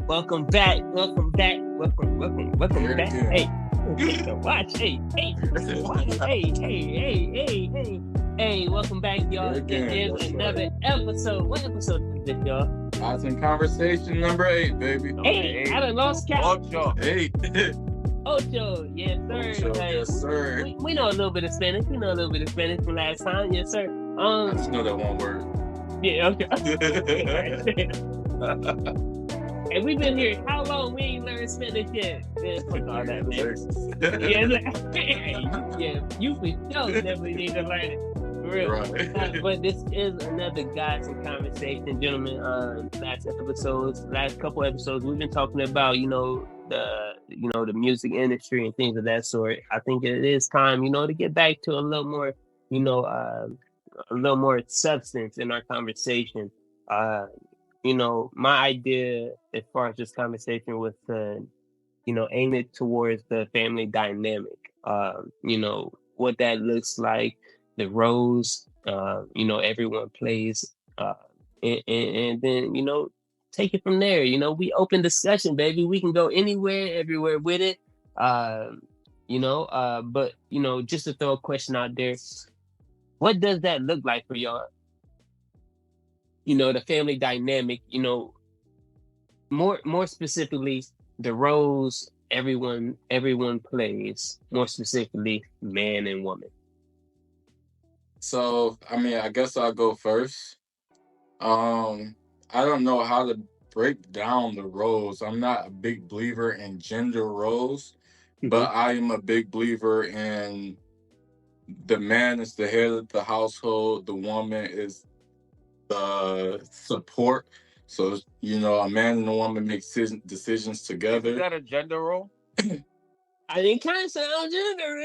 Welcome back. Welcome back. Welcome Here back. again. Hey, watch. Hey, watch. Hey. Welcome back, y'all. Here again, It yes, is sir. another episode. What episode is this, y'all? Odds and Conversation number 8, baby. Hey, I done lost count. Ocho. 8. Ocho, yes, sir. Ocho, Hey, yes, sir. We know a little bit of Spanish. We know a little bit of Spanish from last time, yes, sir. I just know that one word. Yeah, okay. And we've been here how long? We ain't learned Spanish yet. Man, fuck all that, man. Yeah, you for sure definitely need to learn it. For real. Right. But this is another Guys in Conversation, gentlemen. Last couple episodes, we've been talking about, the music industry and things of that sort. I think it is time, to get back to a little more, a little more substance in our conversation. My idea as far as this conversation was to, aim it towards the family dynamic. What that looks like, the roles, everyone plays, and then, take it from there. We open discussion, baby. We can go anywhere, everywhere with it. But, just to throw a question out there, what does that look like for y'all? The family dynamic, more specifically, the roles everyone plays, more specifically, man and woman. So, I guess I'll go first. I don't know how to break down the roles. I'm not a big believer in gender roles, but I am a big believer in the man is the head of the household, the woman is the support. So, a man and a woman make decisions together. Is that a gender role? I didn't kind of sound gender,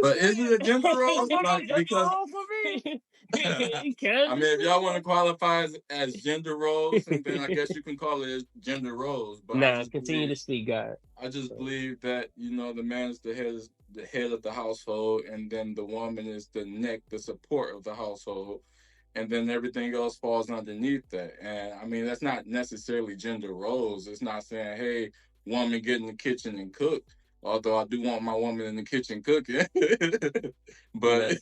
but is it a gender role? Because for me. if y'all want to qualify as gender roles, and then I guess you can call it gender roles. But continue to speak, God. I just believe that the man is the head of the household, and then the woman is the neck, the support of the household, and then everything else falls underneath that. And that's not necessarily gender roles. It's not saying, hey, woman, get in the kitchen and cook. Although I do want my woman in the kitchen cooking. But,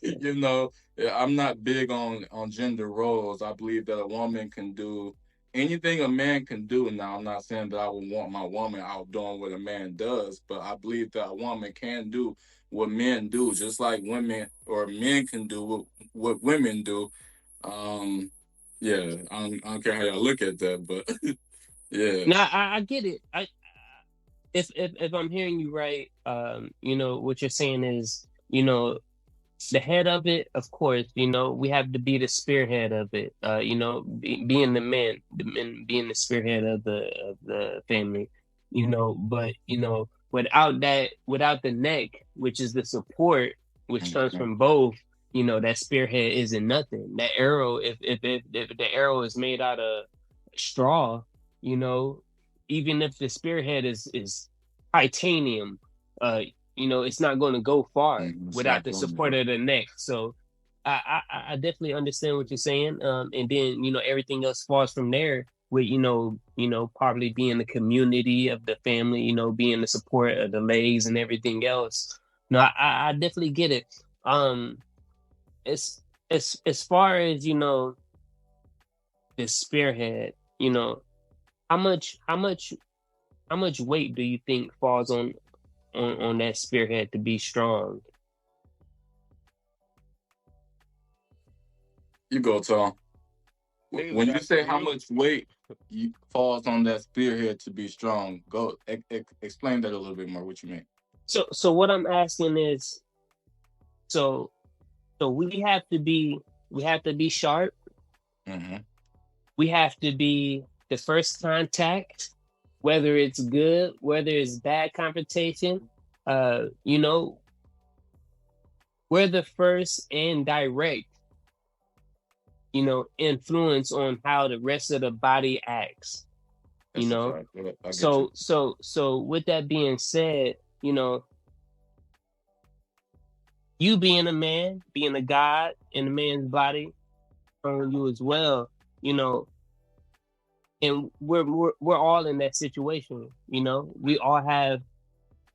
I'm not big on gender roles. I believe that a woman can do anything a man can do. Now, I'm not saying that I would want my woman out doing what a man does, but I believe that a woman can do what men do, just like women or men can do what women do. I don't care how y'all look at that, but yeah. No, I get it. If I'm hearing you right, what you're saying is, the head of it, of course, we have to be the spearhead of it. Being the men being the spearhead of the family, but without the neck, which is the support, which comes from both, that spearhead isn't nothing. That arrow, if the arrow is made out of straw, even if the spearhead is titanium, it's not going to go far without the support of the neck. So I definitely understand what you're saying. And then, everything else falls from there with, probably being the community of the family, being the support of the legs and everything else. No, I definitely get it. As far as, the spearhead, how much weight do you think falls on that spearhead to be strong? You go, Tom. When you say how much weight falls on that spearhead to be strong, go explain that a little bit more. What you mean? So what I'm asking is, so we have to be sharp. Mm-hmm. We have to be the first contact, whether it's good, whether it's bad confrontation. We're the first and direct, influence on how the rest of the body acts. So with that being said, you being a man, being a God in a man's body, on you as well, and we're all in that situation. You know, we all have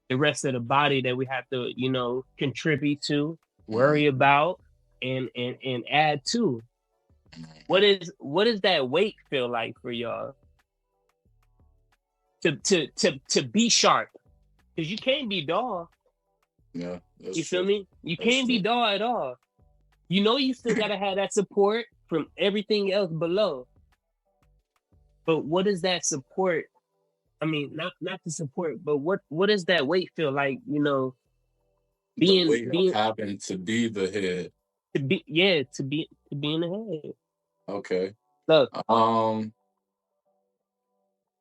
the rest of the body that we have to, you know, contribute to, worry Mhm. about, and add to. Mhm. What does that weight feel like for y'all to be sharp? Because you can't be dull. Yeah, that's You feel true. me? You That's can't be true. dull at all. You know, you still gotta have that support from everything else below. But what does that support? I mean, not the support, but what does that weight feel like? You know, The weight of being having to be the head. to be, yeah, to be in the head. Okay. Look, Um,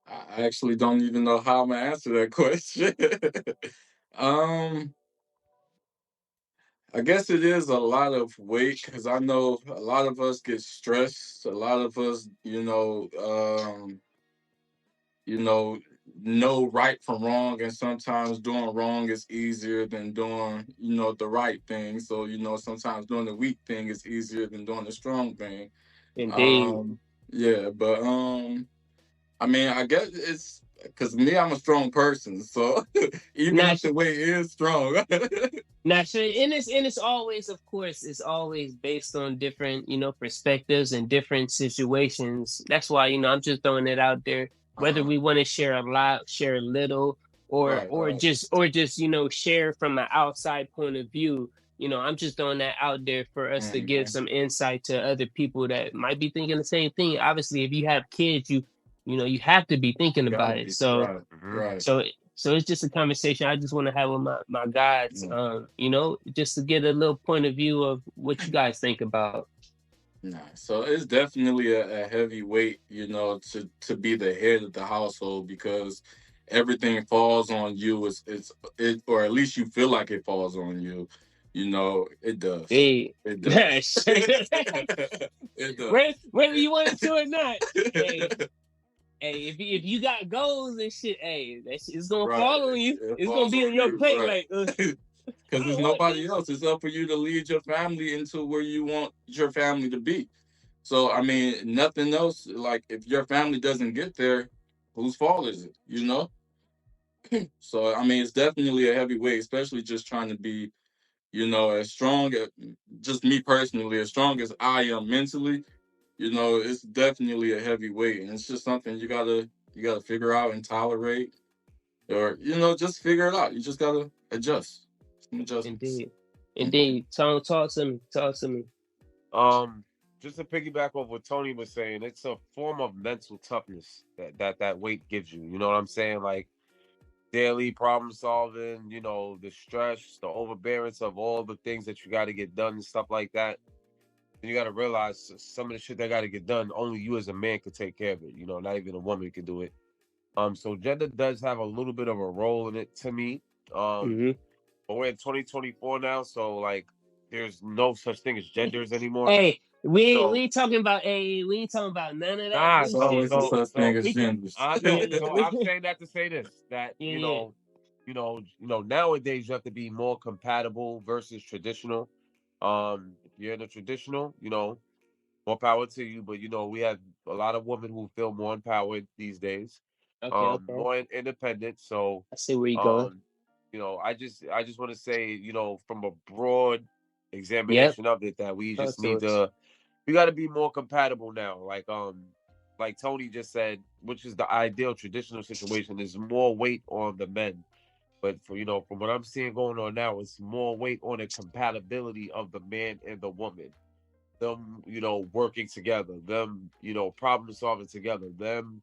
I actually don't even know how I'm gonna answer that question. um, I guess it is a lot of weight because I know a lot of us get stressed. A lot of us, you know right from wrong, and sometimes doing wrong is easier than doing, the right thing. So, sometimes doing the weak thing is easier than doing the strong thing. indeed. Um, yeah, but I mean, I guess it's because me, I'm a strong person, so even Now, if the weight is strong. now, sure, and it's always, of course, it's always based on different, you know, perspectives and different situations. That's why, you know, I'm just throwing it out there. Whether uh, we want to share a lot, share a little, right, right. or just, you know, share from an outside point of view. You know, I'm just throwing that out there for us to give Hmm. some insight to other people that might be thinking the same thing. Obviously, if you have kids, you know, you have to be thinking Gotta about it. be So right, Hmm. right. so so it's just a conversation I just want to have with my guys, Yeah. you know, just to get a little point of view of what you guys think about. Nah, so it's definitely a heavy weight, to be the head of the household because everything falls on you. Or at least you feel like it falls on you. It does. Hey, It does. whether It does. you want to or not, hey, hey, if you got goals and shit, hey, that shit is gonna Right. fall on you. It It's gonna falls be on on your you. plate, Right. like, Because I there's want nobody this. else. It's up for you to lead your family into where you want your family to be. So I mean, nothing else. Like if your family doesn't get there, whose fault is it? So I mean, it's definitely a heavy weight, especially just trying to be, as strong. Just me personally, as strong as I am mentally, it's definitely a heavy weight, and it's just something you gotta figure out and tolerate, or just figure it out. You just gotta adjust. Some adjustments. Indeed, indeed. Talk to me. Talk to me. Um, just to piggyback off what Tony was saying, it's a form of mental toughness that weight gives you. You know what I'm saying? Like daily problem solving, the stress, the overbearance of all the things that you got to get done and stuff like that. And you got to realize some of the shit that got to get done, only you as a man could take care of it. Not even a woman can do it. So gender does have a little bit of a role in it to me. Um, Hmm. but we're in 2024 now, so like, there's no such thing as genders anymore. Hey, we So ain't talking about, hey, we ain't talking about none of that nah, There's so bullshit. always a so such thing so as We, genders. I yeah, know. So I'm saying that to say this, that yeah, yeah. nowadays you have to be more compatible versus traditional. If you're in the traditional, more power to you. But we have a lot of women who feel more empowered these days, Okay, okay. more independent. So, I see where you going. um, I just want to say, from a broad Yep. examination of it, that we Talk just to need us. to we got to be more compatible now. Like Tony just said, which is the ideal traditional situation, is more weight on the men. But from what I'm seeing going on now, it's more weight on the compatibility of the man and the woman. Them, working together, them, problem solving together, them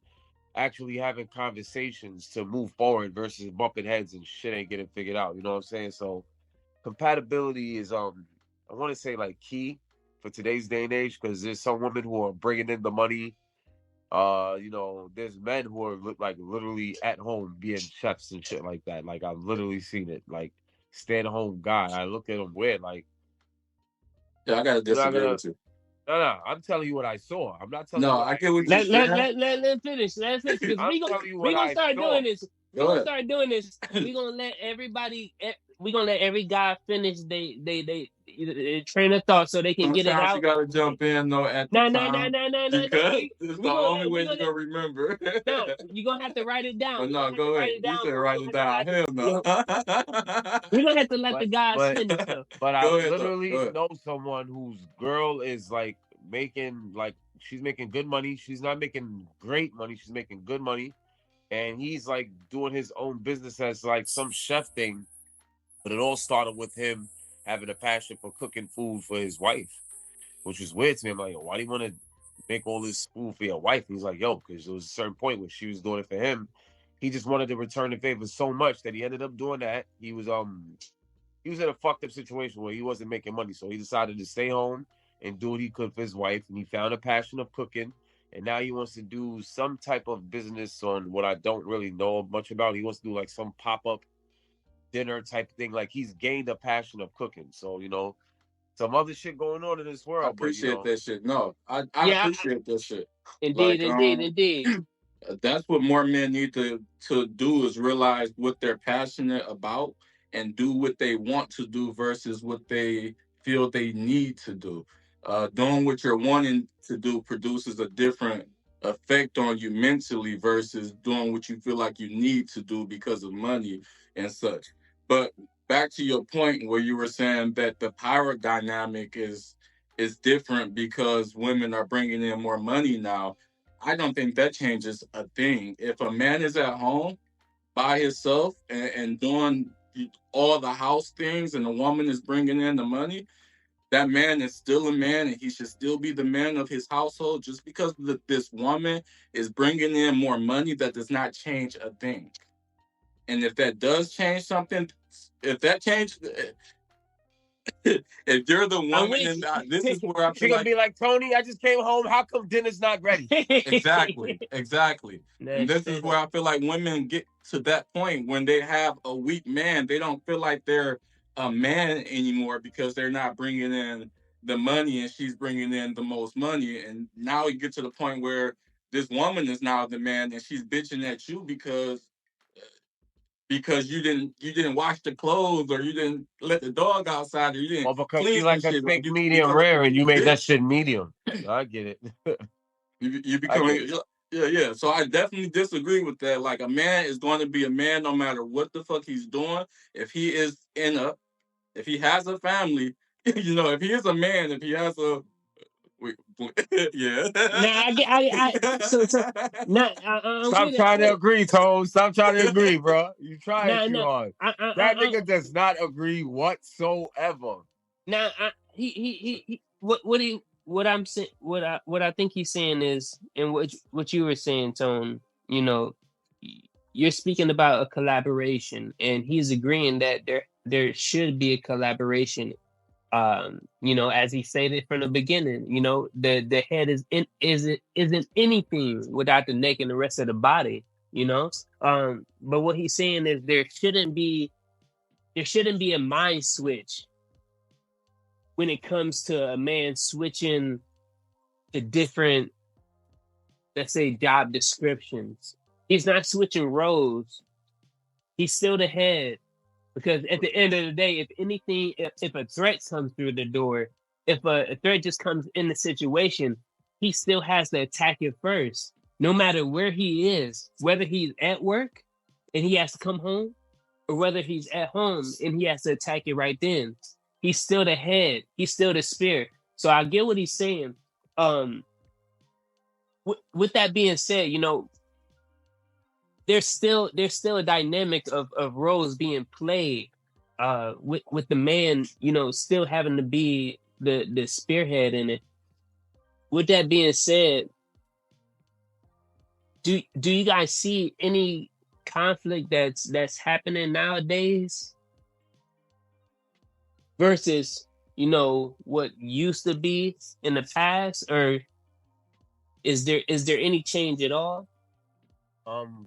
actually having conversations to move forward versus bumping heads and shit ain't getting figured out. You know what I'm saying? So compatibility is, I want to say, like, key for today's day and age, because there's some women who are bringing in the money. There's men who are like literally at home being chefs and shit like that. Like, I've literally seen it. Like, stay at home guy. I look at him weird. Like, Yeah, I gotta you're not disagree gonna. with you. No, no. I'm telling you what I saw. I'm not telling you No, what I I get what you're agree. saying. Let finish. Let finish. Because I'm telling you we what gonna I start saw. doing this. We Go gonna ahead. start doing this. We gonna let everybody. we gonna let every guy finish they train of thought so they can get it Sometimes you out. gotta jump in though at the No, no, no, time no, no, no, no. because it's the only way you're gonna remember. No, you're gonna have to write it down. But You're no, gonna have to go write ahead. it You down said though. write it down. Hell no. We're gonna have to let the But guys but finish though. but I Go ahead though. Go literally ahead. know someone whose girl is like making like she's making good money. She's not making great money. She's making good money, and he's like doing his own business as like some chef thing. But it all started with him having a passion for cooking food for his wife, which is weird to me. I'm like, why do you want to make all this food for your wife? And he's like, yo, because there was a certain point where she was doing it for him. He just wanted to return the favor so much that he ended up doing that. He was in a fucked up situation where he wasn't making money, so he decided to stay home and do what he could for his wife. And he found a passion of cooking, and now he wants to do some type of business on what I don't really know much about. He wants to do like some pop up dinner type thing. Like he's gained a passion of cooking. So some other shit going on in this I world, but appreciate that shit. No, I Yeah, appreciate that shit. indeed, Like indeed, indeed. that's what more men need to do is realize what they're passionate about and do what they want to do versus what they feel they need to do. Doing what you're wanting to do produces a different effect on you mentally versus doing what you feel like you need to do because of money and such. But back to your point where you were saying that the power dynamic is different because women are bringing in more money now. I don't think that changes a thing. If a man is at home by himself and doing all the house things and the woman is bringing in the money, that man is still a man and he should still be the man of his household. Just because this woman is bringing in more money, that does not change a thing. And if that does change something, if that change, if you're the I'm woman, with and you. this is where I she feel gonna like be like, Tony, I just came home. How come dinner's not ready? exactly. And That's this is where true. I feel like women get to that point when they have a weak man, they don't feel like they're a man anymore because they're not bringing in the money and she's bringing in the most money. And now you get to the point where this woman is now the man and she's bitching at you because you didn't wash the clothes or you didn't let the dog outside or you didn't Or because she clean some like a shit. Like steak you medium become rare and you a made that bitch. shit medium. I get it. You I becoming get it. yeah. So I definitely disagree with that. Like a man is going to be a man no matter what the fuck he's doing. If he is if he has a family, if he is a man, if he has a wait, yeah. Now so now I'm Stop with it. trying to agree, Tone. Stop trying to agree, bro. You trying Now too now hard. That I nigga does not agree whatsoever. now he what I'm saying what I think he's saying is, and what you were saying, Tone. You're speaking about a collaboration, and he's agreeing that there should be a collaboration. As he stated from the beginning, the head isn't anything without the neck and the rest of the body. But what he's saying is there shouldn't be a mind switch when it comes to a man switching to different, let's say, job descriptions. He's not switching roles. He's still the head. Because at the end of the day, if anything, if a threat comes through the door, if a threat just comes in the situation, he still has to attack it first, no matter where he is, whether he's at work and he has to come home, or whether he's at home and he has to attack it right then. He's still the head. He's still the spirit. So I get what he's saying. Um, with that being said, there's still a dynamic of roles being played, with the man, still having to be the spearhead in it. With that being said, do you guys see any conflict that's happening nowadays versus what used to be in the past, or is there any change at all?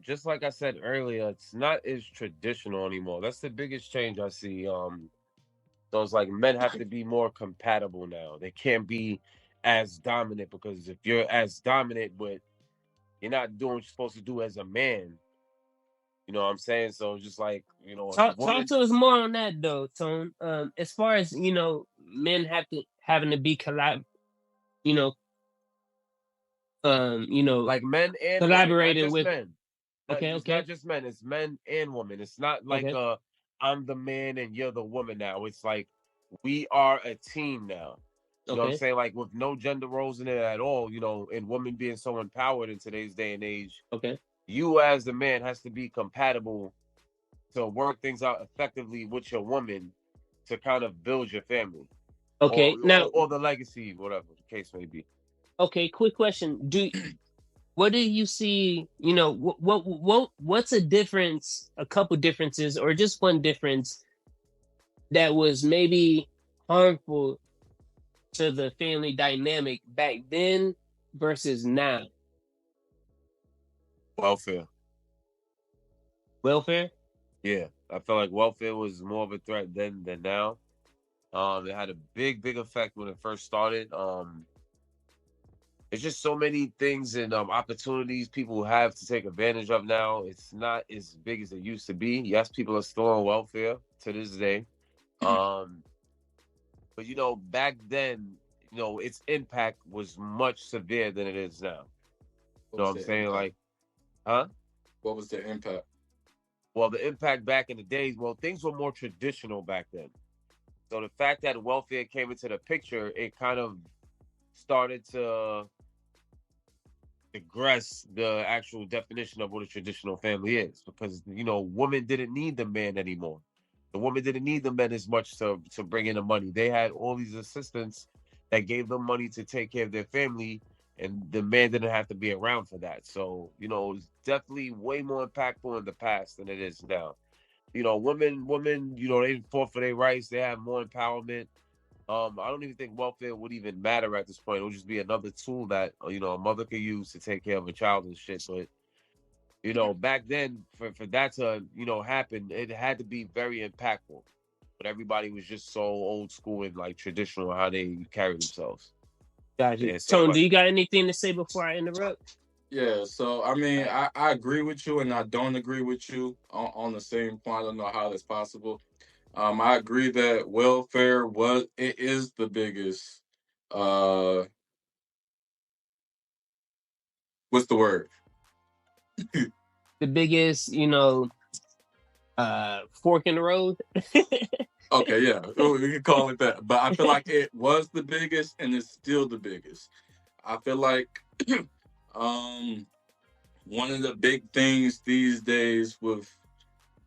Just like I said earlier, it's not as traditional anymore. That's the biggest change I see. So it's like men have to be more compatible now. They can't be as dominant because if you're as dominant, but you're not doing what you're supposed to do as a man, You know what I'm saying? So just like, if a Talk woman, to us more on that though, Tone. As far as men having to be you know, like men and women, not collaborating just with. men. Okay, It's not okay, just men, it's men and women. It's not like okay, I'm the man and you're the woman now. It's like we are a team now. You know what I'm okay, saying? Like with no gender roles in it at all, and women being so empowered in today's day and age, okay, you as the man has to be compatible to work things out effectively with your woman to kind of build your family or okay. or, Now, or the legacy, whatever the case may be. okay, quick question. What do you see? What's a difference? A couple differences, or just one difference that was maybe harmful to the family dynamic back then versus now? Welfare. Welfare. Yeah. I felt like welfare was more of a threat then than now. It had a big effect when it first started. It's just so many things and opportunities people have to take advantage of now. It's not as big as it used to be. Yes, people are still on welfare to this day. Um, but back then, its impact was much severe than it is now. What You know what was I'm the saying? impact? Like, huh? What was the impact? Well, the impact back in the days, well, things were more traditional back then. So the fact that welfare came into the picture, it kind of started to digress the actual definition of what a traditional family is, because women didn't need the man anymore. The woman didn't need the men as much to bring in the money. They had all these assistants that gave them money to take care of their family, and the man didn't have to be around for that. So it's definitely way more impactful in the past than it is now. Women, they fought for their rights. They have more empowerment. I don't even think welfare would even matter at this point. It would just be another tool that a mother could use to take care of a child and shit. But back then, for that to happen, it had to be very impactful. But everybody was just so old school and like traditional how they carry themselves. Got you. Yeah. So, Tone, but do you got anything to say before I interrupt? Yeah, so I mean, I agree with you and I don't agree with you on the same point. I don't know how that's possible. I agree that welfare it is the biggest uh what's the word? The biggest, fork in the road. Okay, yeah, we can call it that. But I feel like it was the biggest and it's still the biggest. I feel like um one of the big things these days with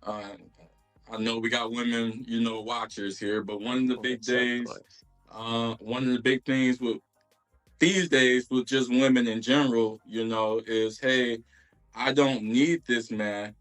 uh I know we got women, watchers here, but one of the big things with these days with just women in general, is hey, I don't need this man,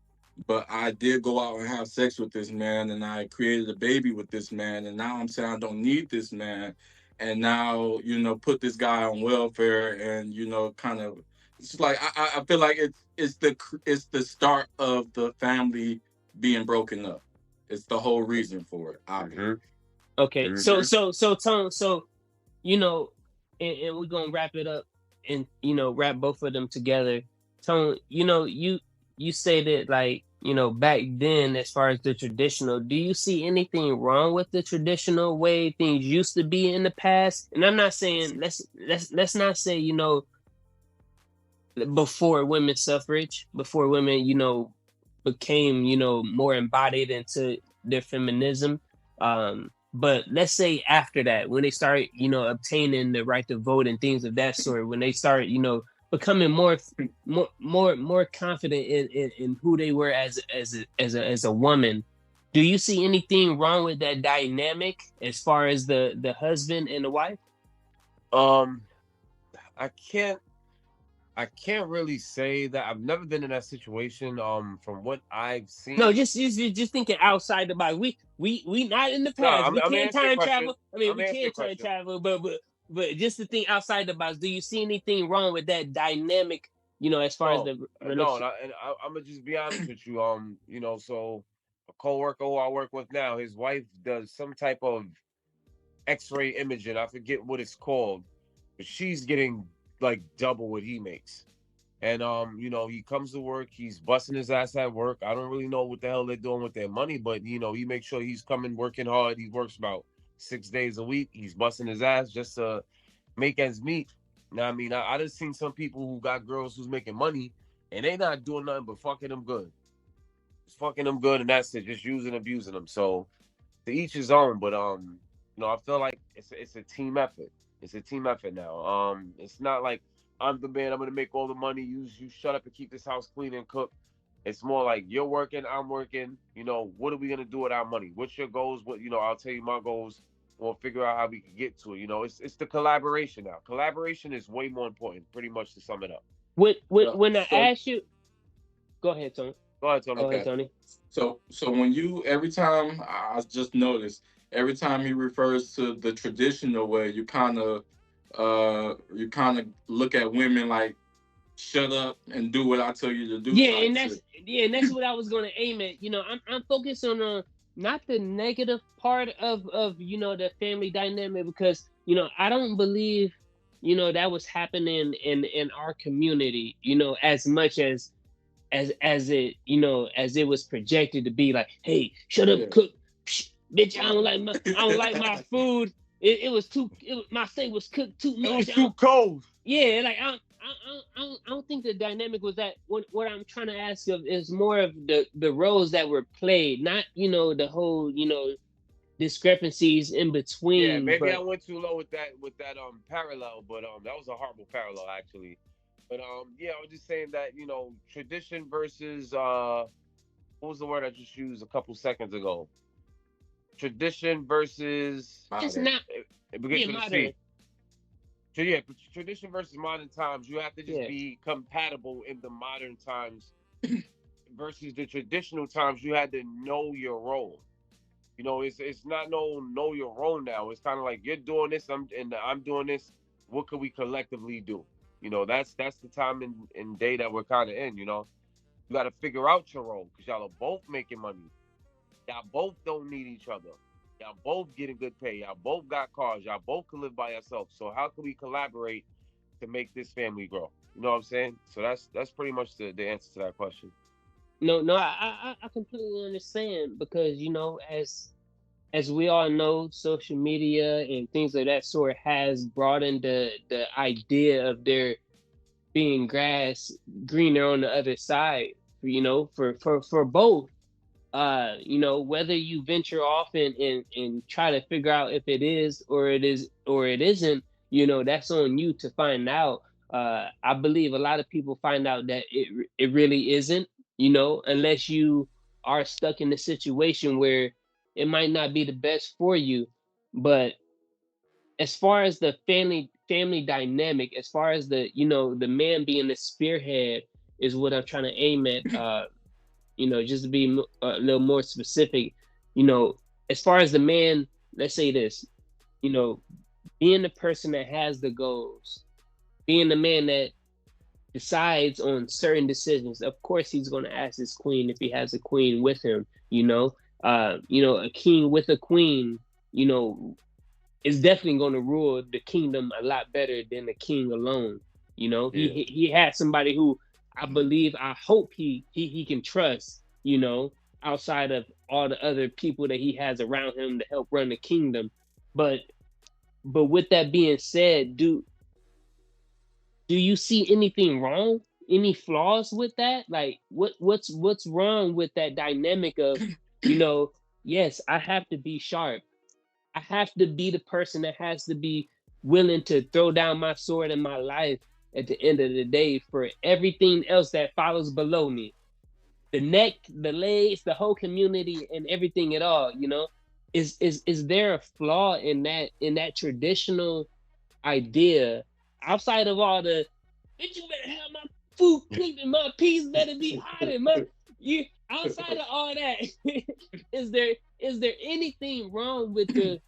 but I did go out and have sex with this man and I created a baby with this man and now I'm saying I don't need this man and now, put this guy on welfare and kind of it's like I feel like it's the start of the family being broken up. It's the whole reason for it, I believe. Mhm, Okay, so mhm. Tone, you know, and we're gonna wrap it up and wrap both of them together. Tone, you stated like back then as far as the traditional. Do you see anything wrong with the traditional way things used to be in the past? And I'm not saying let's not say before women's suffrage, before women became more embodied into their feminism. But let's say after that, when they start obtaining the right to vote and things of that sort, when they start becoming more confident in who they were as a woman. Do you see anything wrong with that dynamic as far as the husband and the wife? Um, I can't. I can't really say that I've never been in that situation. From what I've No, seen, just thinking outside the box. We not in the no, past. We I'm can't answering your time question. travel. I mean, I'm we answering your can time question. travel, but just to think outside the box. Do you see anything wrong with that dynamic? As far as No, the no, relationship. I'm gonna just be honest with you. So a coworker who I work with now, his wife does some type of X-ray imaging. I forget what it's called, but she's getting like double what he makes. And he comes to work, he's busting his ass at work. I don't really know what the hell they're doing with their money, but he makes sure he's coming working hard. He works about 6 days a week. He's busting his ass just to make ends meet. Now, I mean, I just seen some people who got girls who's making money and they not doing nothing but fucking them good. Just fucking them good, and that's it. Just using, abusing them. So to each his own. But I feel like it's a team effort. It's a team effort now. It's not like I'm the man. I'm gonna make all the money. You shut up and keep this house clean and cook. It's more like you're working, I'm working. What are we gonna do with our money? What's your goals? I'll tell you my goals. We'll figure out how we can get to it. It's the collaboration now. Collaboration is way more important, pretty much to sum it up. When I So ask you, go ahead, Tony. Go ahead, Tony. Go ahead, okay. Tony. So when you every time I just noticed every time he refers to the traditional way, you kind of look at women like shut up and do what I tell you to do Yeah, type and shit. that's what I was gonna aim at. I'm focused on not the negative part of the family dynamic, because I don't believe that was happening in our community as much as it as it was projected to be. Like, hey, shut up, Yeah. cook. Psh, bitch, Right. I don't like my food. It was too my steak was cooked too It much. was too cold. Yeah, like I don't think the dynamic was that. What I'm trying to ask of is more of the roles that were played, not the whole discrepancies in Yeah, between. maybe I But went too low with that parallel, but that was a horrible parallel actually. But yeah, I was just saying that tradition versus what was the word I just used a couple seconds ago? Tradition versus just Modern. not. it begins Yeah, with a modern. C. So yeah, but tradition versus modern times, you have to just Yeah, be compatible in the modern times versus the traditional times. You had to know your role. It's not know your role now. It's kind of like you're doing this, I'm doing this. What could we collectively do? That's the time and day that we're kind of in. You got to figure out your role because y'all are both making money. Y'all both don't need each other. Y'all both getting good pay. Y'all both got cars. Y'all both can live by yourself. So how can we collaborate to make this family grow? You know what I'm saying? So that's pretty much the answer to that question. no, I completely understand, because as we all know, social media and things of that sort has broadened the idea of there being grass greener on the other side. For both. Whether you venture off and try to figure out if it is or it isn't, that's on you to find out. I believe a lot of people find out that it really isn't, unless you are stuck in a situation where it might not be the best for you. But as far as the family dynamic, as far as the man being the spearhead, is what I'm trying to aim at. Just to be a little more specific, as far as the man, let's say this, you know, being the person that has the goals, being the man that decides on certain decisions. Of course, he's going to ask his queen if he has a queen with him. A king with a queen, you know, is definitely going to rule the kingdom a lot better than the king alone. Yeah. He had somebody who I believe, I hope he can trust. Outside of all the other people that he has around him to help run the kingdom. But with that being said, do you see anything wrong? Any flaws with that? Like what's wrong with that dynamic of, you know, yes, I have to be sharp. I have to be the person that has to be willing to throw down my sword in my life at the end of the day for everything else that follows below me. The neck, the legs, the whole community, and everything at all. Is there a flaw in that traditional idea, outside of all the, bitch, you better have my food cooked and my peas better be hot and my, you, outside of all that, is there anything wrong with the,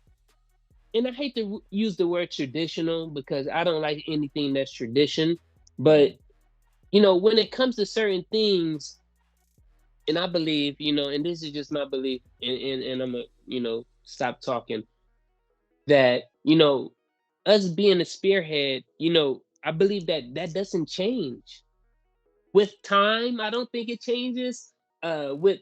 and I hate to use the word traditional because I don't like anything that's tradition, but when it comes to certain things, and I believe, and this is just my belief, and I'm gonna, stop talking, that, us being a spearhead, I believe that that doesn't change. with time, I don't think it changes. With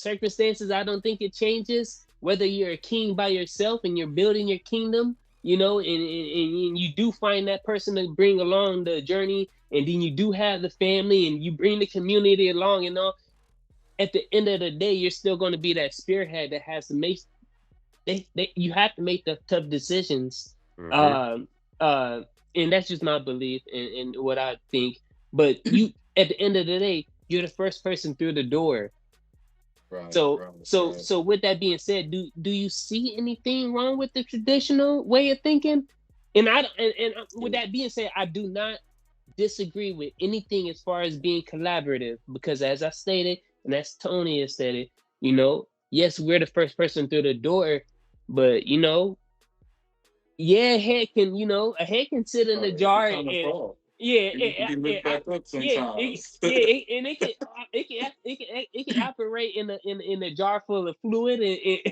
circumstances, I don't think it changes. Whether you're a king by yourself and you're building your kingdom, and you do find that person to bring along the journey, and then you do have the family and you bring the community along and all. At the end of the day, you're still going to be that spearhead that has to make you have to make the tough decisions. Mm-hmm. Um, uh, and that's just my belief and what I think. But you, at the end of the day, you're the first person through the door. Right, So, right, so, right. so, with that being said, do you see anything wrong with the traditional way of thinking? And with that being said, I do not disagree with anything as far as being collaborative because, as I stated, and as Tony has stated, yes, we're the first person through the door, but yeah, a head can sit in the It can jar kind of and fall. yeah, It can be lifted back up yeah, sometimes. and it can operate in a jar full of fluid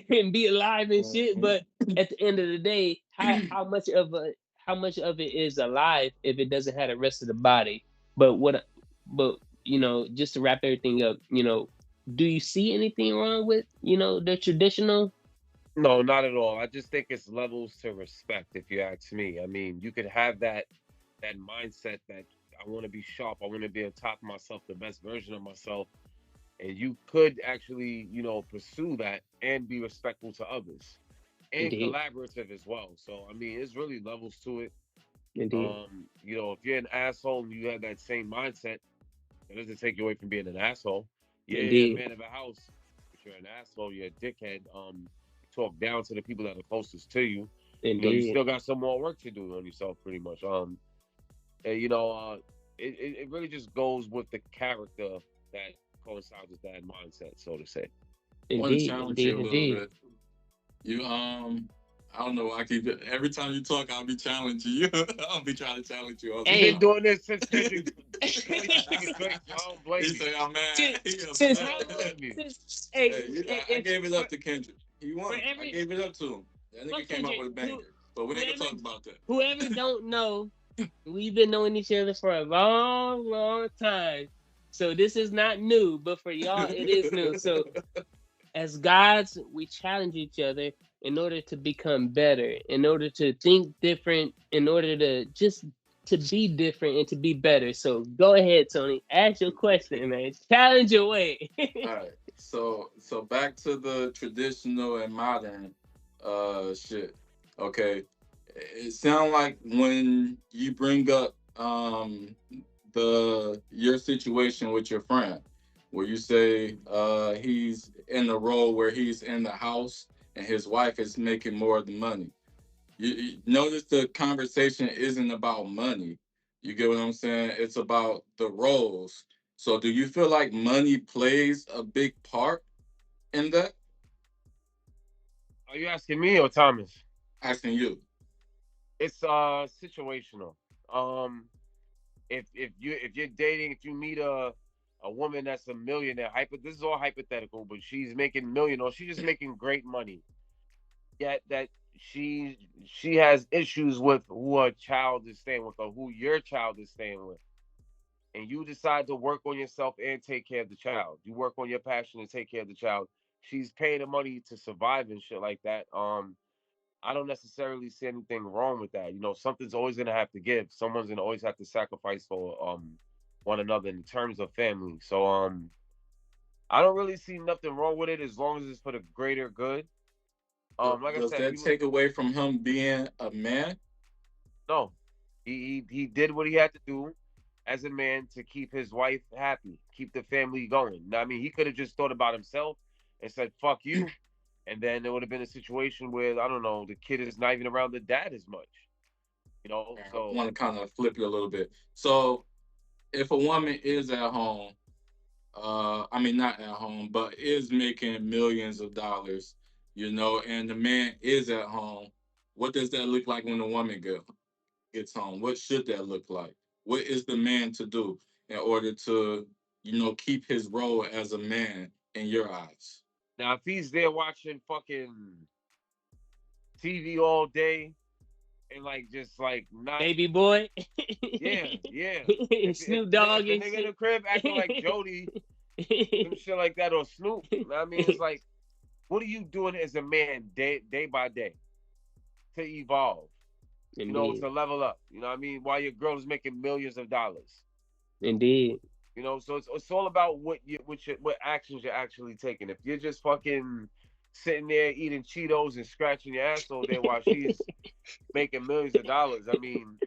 and be alive and shit. Mhm. But at the end of the day, how much of it is alive if it doesn't have the rest of the body? But but just to wrap everything up, do you see anything wrong with the traditional? No, not at all. I just think it's levels to respect, if you ask me. I mean, you could have that mindset that I want to be sharp, I want to be on top of myself, the best version of myself, and you could actually, pursue that and be respectful to others and Indeed, collaborative as well. So, I mean, it's really levels to it. indeed, If you're an asshole and you have that same mindset, that doesn't take you away from being an asshole. Yeah, you're a indeed, man of a house, but you're an asshole. You're a dickhead. You talk down to the people that are closest to you. You indeed, still got some more work to do on yourself, pretty much. And, it really just goes with the character that coincides with that mindset, so to say. I want to indeed, challenge indeed, you a little indeed. bit. You I don't know. I keep every time you talk, I'll be challenging you. I'll be trying to challenge you all the You've been Hey, time. doing this since Kendrick joined this nigga Drake, so I don't blame He you. say I'm mad. since He since I how don't upset. long blame you. since hey, Hey, I if gave it up to Kendrick. He for won. I every gave it up to him. That fuck nigga came out Kendrick, with a banger. But we ain't gonna whoever talk about that. whoever don't know, we've been knowing each other for a long, long time. So this is not new, but for y'all it is new. So as gods, we challenge each other in order to become better, in order to think different, in order to just to be different and to be better. So go ahead, Tony. Ask your question, man. Challenge your way. All right. So back to the traditional and modern shit. Okay. It sounds like when you bring up the your situation with your friend, where you say he's in the role where he's in the house and his wife is making more of the money. You notice the conversation isn't about money. You get what I'm saying? It's about the roles. So do you feel like money plays a big part in that? Are you asking me or Thomas? Asking you. It's situational. Um, if you're dating, if you meet a woman that's a millionaire, this is all hypothetical, but she's making million or she's just making great money. Yet that she has issues with who her child is staying with or who your child is staying with. And you decide to work on yourself and take care of the child. You work on your passion and take care of the child. She's paying the money to survive and shit like that. I don't necessarily see anything wrong with that. Something's always gonna have to give. Someone's gonna always have to sacrifice for one another in terms of family. So I don't really see nothing wrong with it as long as it's for the greater good. Like I Does said, if that you look, take away from him being a man? no, he did what he had to do as a man to keep his wife happy, keep the family going. Now, I mean, he could have just thought about himself and said "fuck you," and then there would have been a situation where I don't know, the kid is not even around the dad as much. I So want to kind of flip you a little bit. So if a woman is at home, I mean not at home, but is making millions of dollars, and the man is at home, what does that look like when the woman gets home? What should that look like? What is the man to do in order to, keep his role as a man in your eyes? now if he's there watching fucking TV all day, and like just like not. Baby boy. Yeah, yeah. Snoop If Dogg the and nigga in shit. the crib acting like Jody, some shit like that, or Snoop, I mean, it's like, what are you doing as a man day by day to evolve? You know, Indeed. to level up. You know what I mean? While your girl is making millions of dollars. Indeed. You know, so it's all about what actions you're actually taking. If you're just fucking sitting there eating Cheetos and scratching your ass all day while she's making millions of dollars, I mean,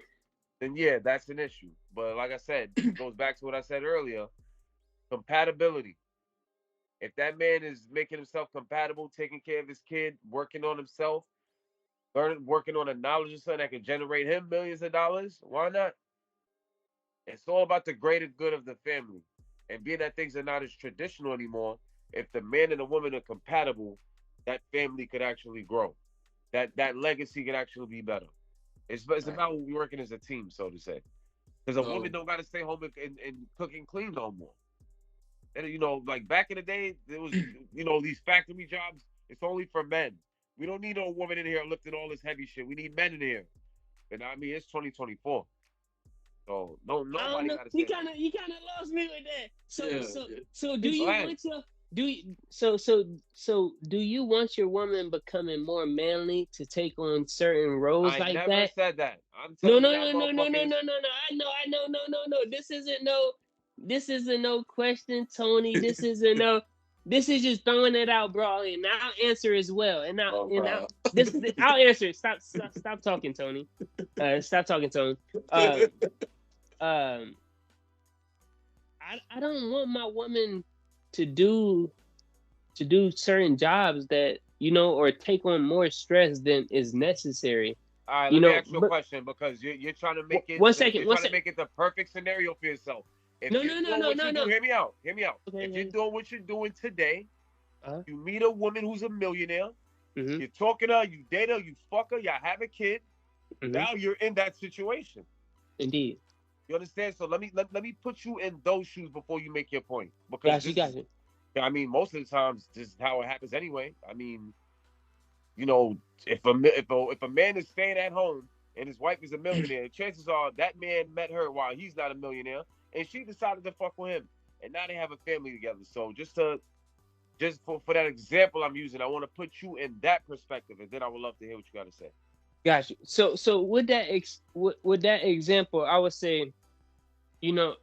then yeah, that's an issue. But like I said, it goes back to what I said earlier: compatibility. If that man is making himself compatible, taking care of his kid, working on himself, working on a knowledge of something that can generate him millions of dollars, why not? It's all about the greater good of the family. And being that things are not as traditional anymore, if the man and the woman are compatible, that family could actually grow. That legacy could actually be better. It's Right. about working as a team, so to say. Because a woman So, don't got to stay home and cook and clean no more. And you know, like back in the day, there was these factory jobs. It's only for men. We don't need no woman in here lifting all this heavy shit. We need men in here. And I mean, it's 2024, so no I don't nobody know. got to You stay kind of lost me with that. So yeah, so yeah. so do It's, you home. want your do you, so do you want your woman becoming more manly to take on certain roles I like never that? said that. I'm No, telling no, y'all no, no, no, no, motherfuckers. no, no, no. I know, no. This isn't no question, Tony. This isn't no. This is just throwing it out, bro, and I'll answer as well. oh, And wow. I'll answer. Stop talking, Tony. Stop talking, Tony. Um, um, I don't want my woman to do certain jobs that or take on more stress than is necessary. All right, let me ask you a But question because you're trying to make it one you're second, one trying to second. make it the perfect scenario for yourself. If No, you're no, no, doing no, what no, you do, no. hear me out. Hear me out. Okay, If you're okay. doing what you're doing today, Uh-huh. you meet a woman who's a millionaire. Mhm. You're talking to her, you date her, you fuck her, y'all have a kid. Mhm. Now you're in that situation. Indeed. You understand? So let me put you in those shoes before you make your point because Got you. this Got is you. I mean most of the times this is how it happens anyway. I mean, you know, if a man is staying at home and his wife is a millionaire, chances are that man met her while he's not a millionaire, and she decided to fuck with him, and now they have a family together. So just for that example I'm using, I want to put you in that perspective, and then I would love to hear what you got to say. Got you. So with that example, I would say, you know,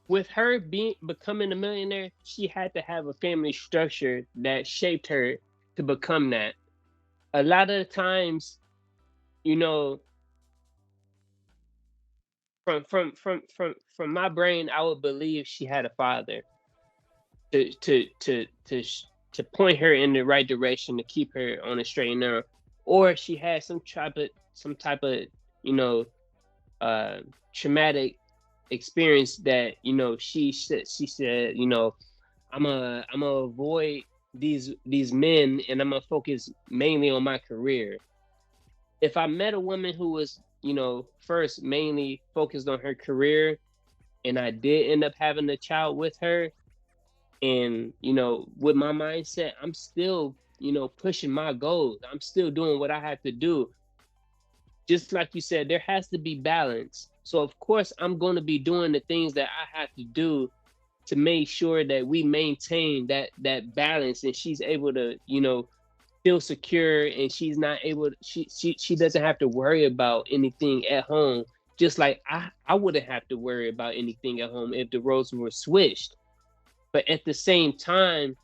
with her being becoming a millionaire, she had to have a family structure that shaped her to become that. A lot of times, you know, from my brain, I would believe she had a father to to point her in the right direction to keep her on a straight and narrow, or she had some type of you know uh, traumatic experience that she said I'm gonna avoid these men and I'm gonna focus mainly on my career. If I met a woman who was first mainly focused on her career and I did end up having a child with her, and with my mindset, I'm still pushing my goals, I'm still doing what I have to do. Just like you said, there has to be balance. So of course I'm going to be doing the things that I have to do to make sure that we maintain that balance, and she's able to feel secure, and she's not able she doesn't have to worry about anything at home, just like I wouldn't have to worry about anything at home if the roles were switched. But at the same time,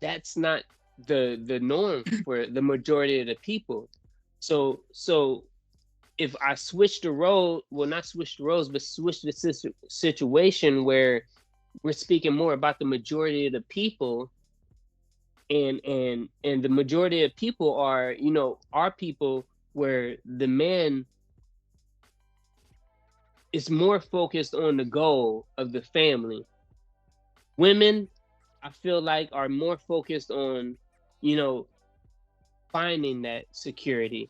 that's not the norm for the majority of the people. So if I switch the role, well, not switch the roles, but switch the situation where we're speaking more about the majority of the people, and the majority of people are our people, where the man is more focused on the goal of the family. Women, I feel like, are more focused on you know finding that security,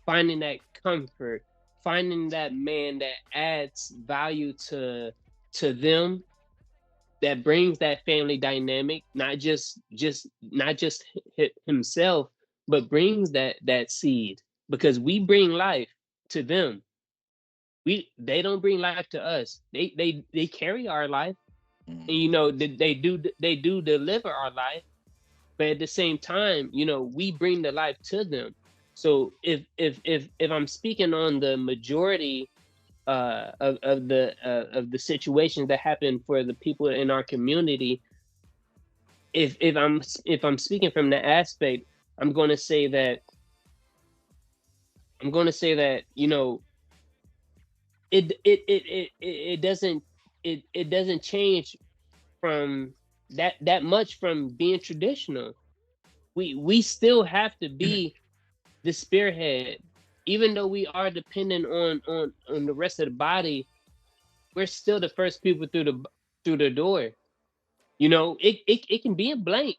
finding that comfort, finding that man that adds value to them, that brings that family dynamic, not just himself, but brings that seed. because we bring life to them. They don't bring life to us. They carry our life, and Mm. they do deliver our life, but at the same time, we bring the life to them. So if I'm speaking on the majority of the situations that happen for the people in our community, if I'm speaking from the aspect, I'm going to say that I'm going to say that it doesn't it doesn't change from that much from being traditional. We still have to be the spearhead, even though we are dependent on the rest of the body. We're still the first people through the door. It can be a blank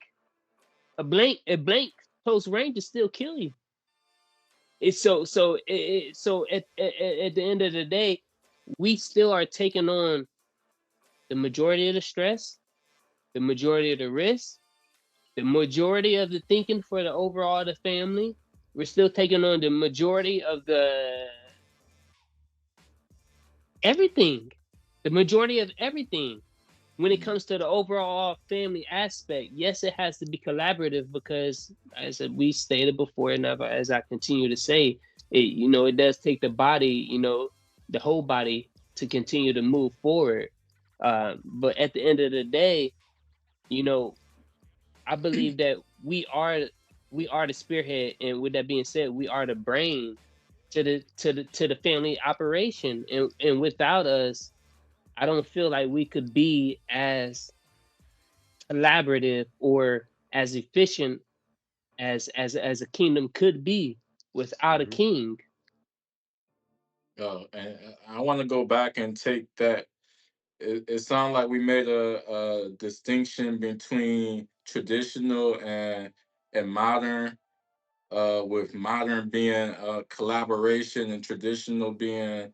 close range to still kill you. So at the end of the day, we still are taking on the majority of the stress, the majority of the risk, the majority of the thinking for the overall of the family. We're still taking on the majority of the everything, the majority of everything. When it Mm. comes to the overall family aspect, yes, it has to be collaborative because, as we stated before, and as I continue to say, it does take the body, the whole body to continue to move forward. But at the end of the day, you know, I believe that we are the spearhead, and with that being said, we are the brain to the family operation, and without us, I don't feel like we could be as collaborative or as efficient as a kingdom could be without a Hmm. king. And I want to go back and take that. It sounds like we made a distinction between traditional and modern. With modern being collaboration and traditional being,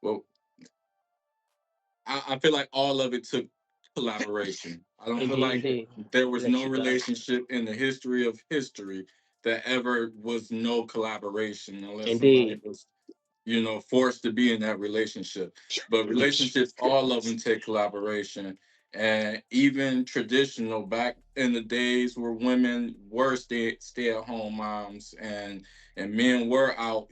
well, I feel like all of it took collaboration. I don't feel Indeed, like indeed. there was Bless no you, God. relationship in the history of history that ever was no collaboration unless somebody Indeed. was, forced to be in that relationship. But relationships, all of them take collaboration. And even traditional back in the days where women were stay at home moms and men were out,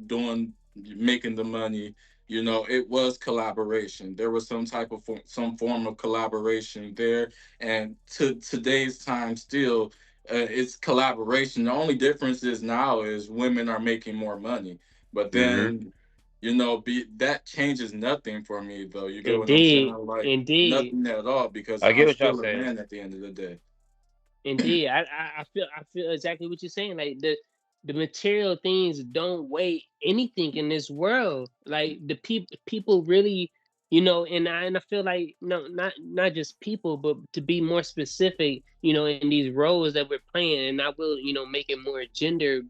doing making the money, it was collaboration. There was some type of some form of collaboration there. And to today's time still, it's collaboration. The only difference is now is women are making more money, but Hmm. then, that changes nothing for me though. You get what I'm saying? Indeed. Like Indeed. nothing at all because I I'm get what y'all still a saying. man at the end of the day. Indeed, I feel exactly what you're saying. Like the material things don't weigh anything in this world. Like the people really, and I feel like no, not just people, but to be more specific, in these roles that we're playing, and I will, make it more gender,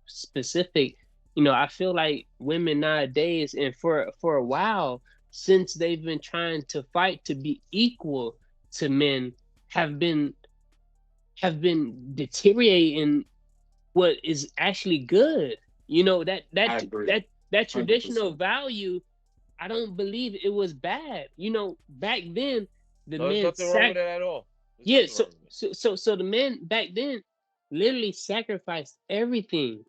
specific. I feel like women nowadays, and for a while, since they've been trying to fight to be equal to men, have been have been deteriorating what is actually good. That I that agree, that that traditional 100%. value, I don't believe it was bad. Back then the No, there's men nothing wrong with that at all. There's yeah, nothing so wrong with it. so the men back then literally sacrificed everything,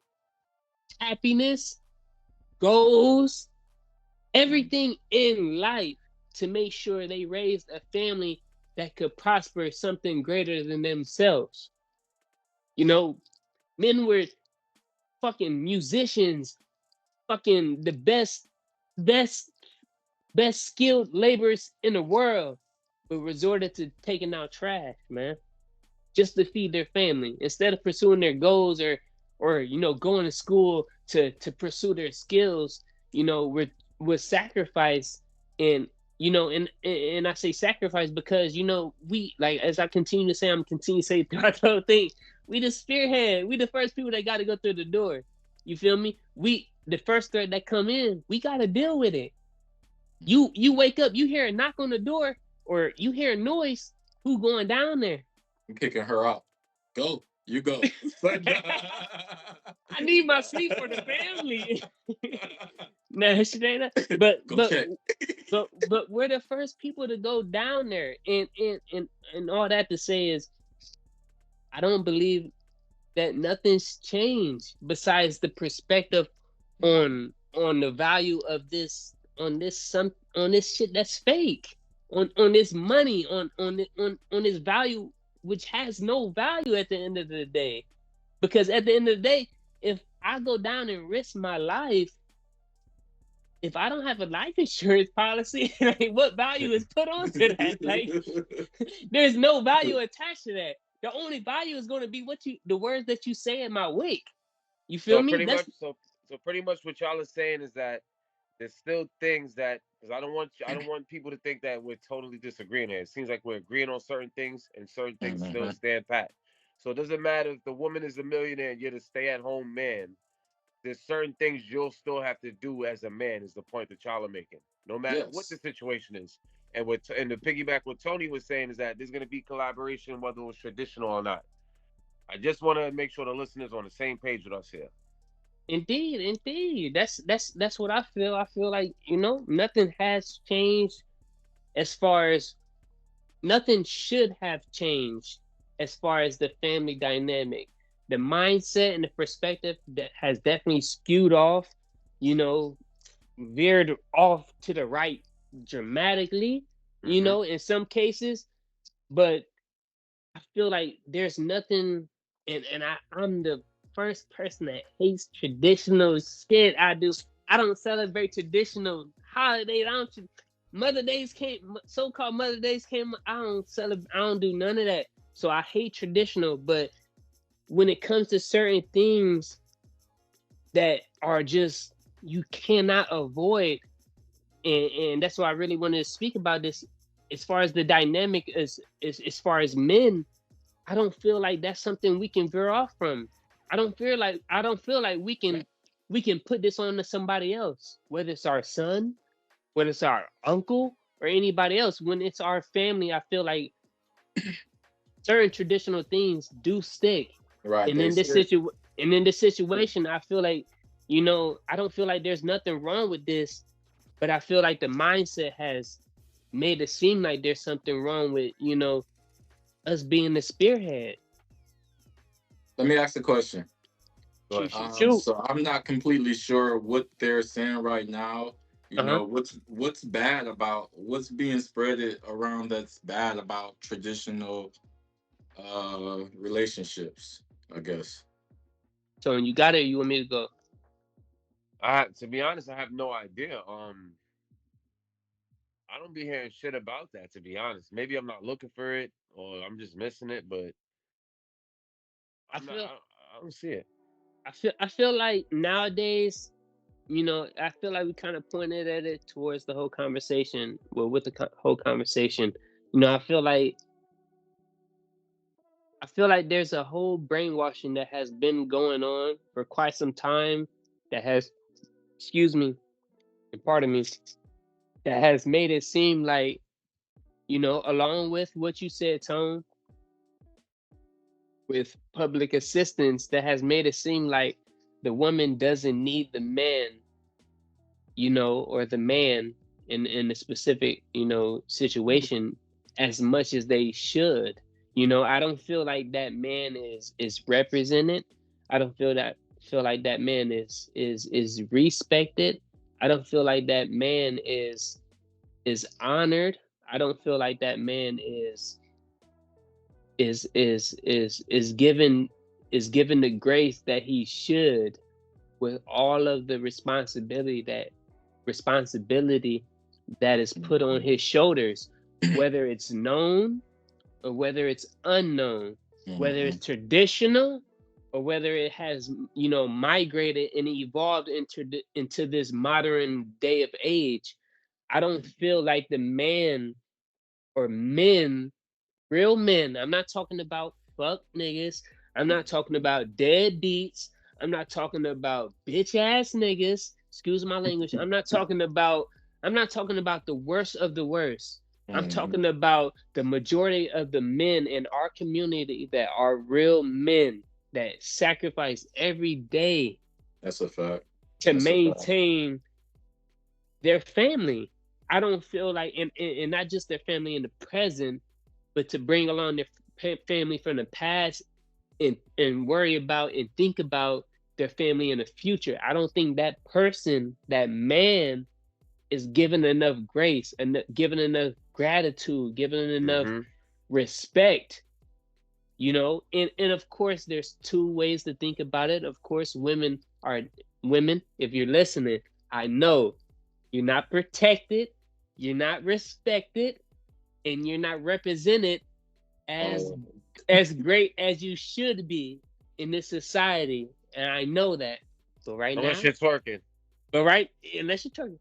happiness, goals, Mm. everything in life to make sure they raised a family that could prosper something greater than themselves. You know, Men were fucking musicians, fucking the best, best skilled laborers in the world, but resorted to taking out trash, man, just to feed their family instead of pursuing their goals or going to school to pursue their skills. With sacrifice, and and I say sacrifice because we, like, as I continue to say, I'm continue to say throughout the whole thing, we the spearhead, we the first people that got to go through the door. You feel me? We the first threat that come in, we got to deal with it. You wake up, you hear a knock on the door, or you hear a noise. Who going down there? I'm kicking her out. Go, you go. But I need my sleep for the family. No, shit ain't that. But Go but check. but we're the first people to go down there, and all that to say is, I don't believe that nothing's changed besides the perspective on the value of this, on this shit that's fake, on this money, on this value which has no value at the end of the day. Because at the end of the day, if I go down and risk my life, if I don't have a life insurance policy, like, what value is put onto that? Like, there's no value attached to that. The only value is going to be the words that you say in my wake. You feel So me? pretty That's much, so pretty much what y'all are saying is that there's still things that, because I don't want people to think that we're totally disagreeing here. It seems like we're agreeing on certain things and certain things still Mhm. stand pat. So it doesn't matter if the woman is a millionaire and you're the stay-at-home man. There's certain things you'll still have to do as a man. Is the point that y'all are making, no matter what the Yes. situation is. And the piggyback what Tony was saying is that there's going to be collaboration whether it was traditional or not. I just want to make sure the listeners are on the same page with us here. indeed, indeed. That's what I feel. I feel like, nothing has changed as far as nothing should have changed as far as the family dynamic. The mindset and the perspective that has definitely skewed off, you know, veered off to the right dramatically, Mm-hmm. in some cases. But I feel like there's nothing, I'm the first person that hates traditional shit. I don't celebrate traditional holidays. I don't. Mother Days came, so-called Mother Days came. I don't celebrate. I don't do none of that. So I hate traditional. But when it comes to certain things that are just, you cannot avoid, and that's why I really wanted to speak about this. As far as the dynamic, as far as men, I don't feel like that's something we can veer off from. I don't feel like we can put this on to somebody else, whether it's our son, whether it's our uncle, or anybody else. When it's our family, I feel like certain traditional things do stick. Right. And They in this stick. situ and in this situation, I feel like, I don't feel like there's nothing wrong with this, but I feel like the mindset has made it seem like there's something wrong with, us being the spearhead. Let me ask the question. Go Shoot, ahead. shoot, shoot. So I'm not completely sure what they're saying right now. Uh-huh. What's bad about what's being spreaded around that's bad about traditional relationships, I guess. So you got it. You want me to go? To be honest, I have no idea. I don't be hearing shit about that. To be honest, maybe I'm not looking for it, or I'm just missing it. But I I'm not. feel, I don't see it. I feel like nowadays, I feel like we kind of pointed at it towards the whole conversation. Well, with the whole conversation, I feel like there's a whole brainwashing that has been going on for quite some time. That has, excuse me, and pardon me, that has made it seem like, along with what you said, Tone, with public assistance, that has made it seem like the woman doesn't need the man, or the man in a specific, situation as much as they should. I don't feel like that man is represented. I don't feel like that man is respected. I don't feel like that man is honored. I don't feel like that man is given the grace that he should, with all of the responsibility that is put on his shoulders, whether it's known or whether it's unknown, whether it's Mhm. traditional or whether it has, migrated and evolved into this modern day of age. I don't feel like the man or men, real men. I'm not talking about fuck niggas. I'm not talking about deadbeats. I'm not talking about bitch ass niggas. Excuse my language. I'm not talking about the worst of the worst. I'm Mhm. talking about the majority of the men in our community that are real men, that sacrifice every day That's a fact. to That's a fact. maintain their family. I don't feel like, and not just their family in the present, but to bring along their family from the past and worry about and think about their family in the future. I don't think that person, that man, is given enough grace and given enough gratitude, given enough Mm-hmm. respect. And of course there's two ways to think about it. Of course, women, if you're listening, I know you're not protected, you're not respected, and you're not represented as Oh, as great as you should be in this society, and I know that. So right Unless now, you're twerking. but right, unless you're talking,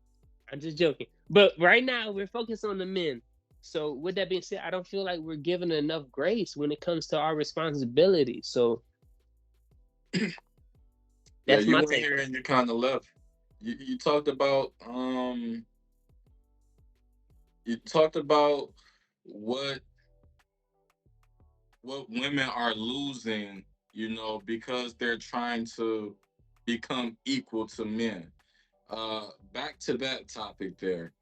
I'm just joking. But right now, we're focused on the men. So with that being said, I don't feel like we're given enough grace when it comes to our responsibility. So yeah, that's you my went take here on it. and you kind of left. You talked about you talked about what what women are losing, because they're trying to become equal to men. Back to that topic there.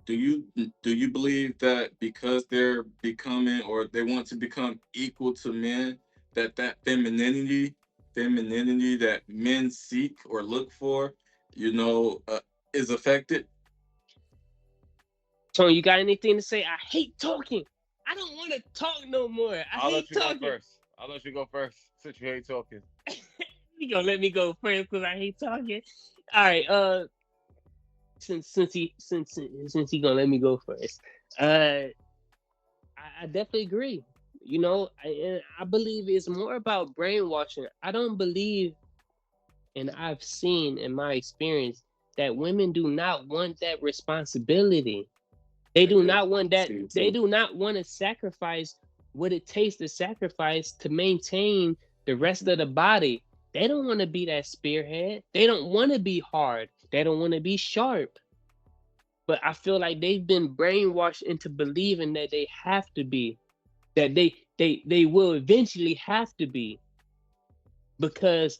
Do you believe that because they're becoming, or they want to become equal to men, that femininity that men seek or look for, is affected? Tony, you got anything to say? I hate talking. I don't want to talk no more. I I'll let hate you go talking. first. I'll let you go first since you ain't talking. You gonna let me go first because I hate talking? All right. Since he gonna let me go first, I definitely agree. I believe it's more about brainwashing. I don't believe, and I've seen in my experience that women do not want that responsibility. They I do do. not want that. See you They too. do not want to sacrifice what it takes to sacrifice to maintain the rest of the body. They don't want to be that spearhead. They don't want to be hard. They don't want to be sharp. But I feel like they've been brainwashed into believing that they have to be, that they will eventually have to be, because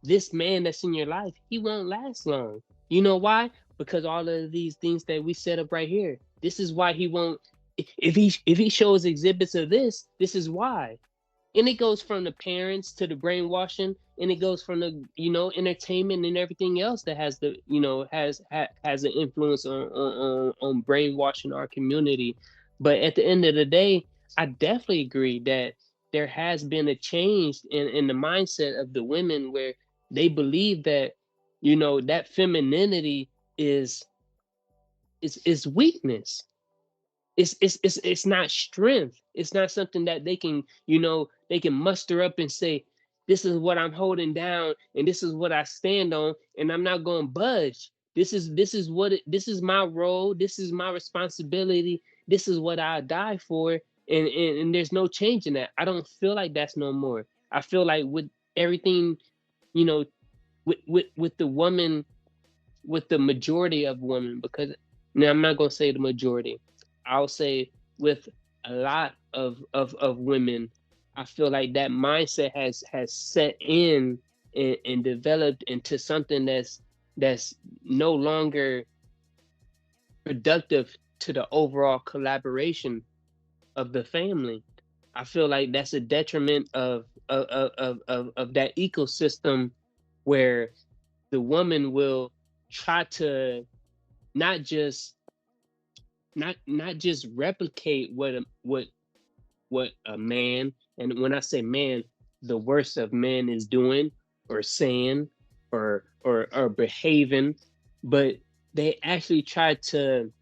this man that's in your life, he won't last long. You know why? Because all of these things that we set up right here, this is why he won't. If he shows exhibits of this is why. And it goes from the parents to the brainwashing, and it goes from the entertainment and everything else that has the has an influence on brainwashing our community. But at the end of the day, I definitely agree that there has been a change in the mindset of the women, where they believe that that femininity is weakness. It's not strength. It's not something that they can muster up and say, this is what I'm holding down, and this is what I stand on, and I'm not going to budge. This is my role, this is my responsibility, this is what I die for, and there's no change in that. I don't feel like that's no more. I feel like with everything, you know with the woman, with the majority of women, because now I'm not gonna say the majority. I'll say with a lot of women, I feel like that mindset has set in and developed into something that's no longer productive to the overall collaboration of the family. I feel like that's a detriment of that ecosystem, where the woman will try to not just not just replicate what a man, and when I say man, the worst of men, is doing or saying or behaving, but they actually try to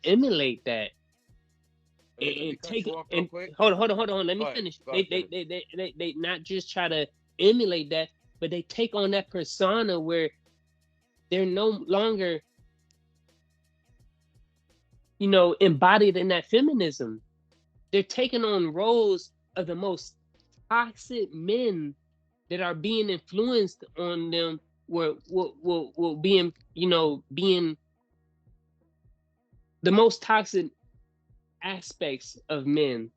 emulate that, Hey, let me and cut take you it. off real And quick. hold on, let me Go ahead. finish. Go They ahead. they Finish. they they they, they not just try to emulate that, but they take on that persona where they're no longer embodied in that feminism. They're taking on roles of the most toxic men that are being influenced on them, will being being the most toxic aspects of men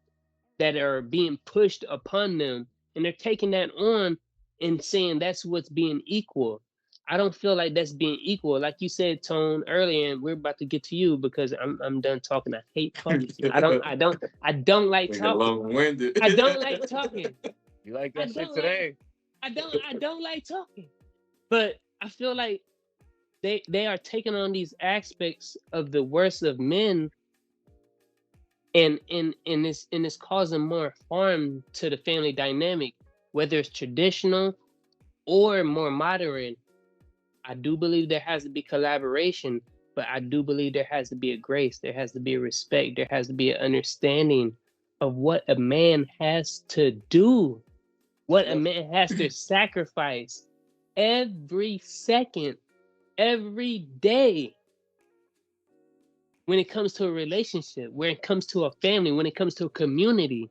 that are being pushed upon them, and they're taking that on and saying that's what's being equal. I don't feel like that's being equal. Like you said, Tone, earlier, and we're about to get to you because I'm done talking. I hate talking. I don't like We get talking. long winded. I don't like talking. You like I that shit don't like today? I don't like talking. But I feel like they are taking on these aspects of the worst of men, and it's causing more harm to the family dynamic, whether it's traditional or more modern. I do believe there has to be collaboration, but I do believe there has to be a grace, there has to be a respect, there has to be an understanding of what a man has to do, what a man has to sacrifice every second, every day, when it comes to a relationship, when it comes to a family, when it comes to a community.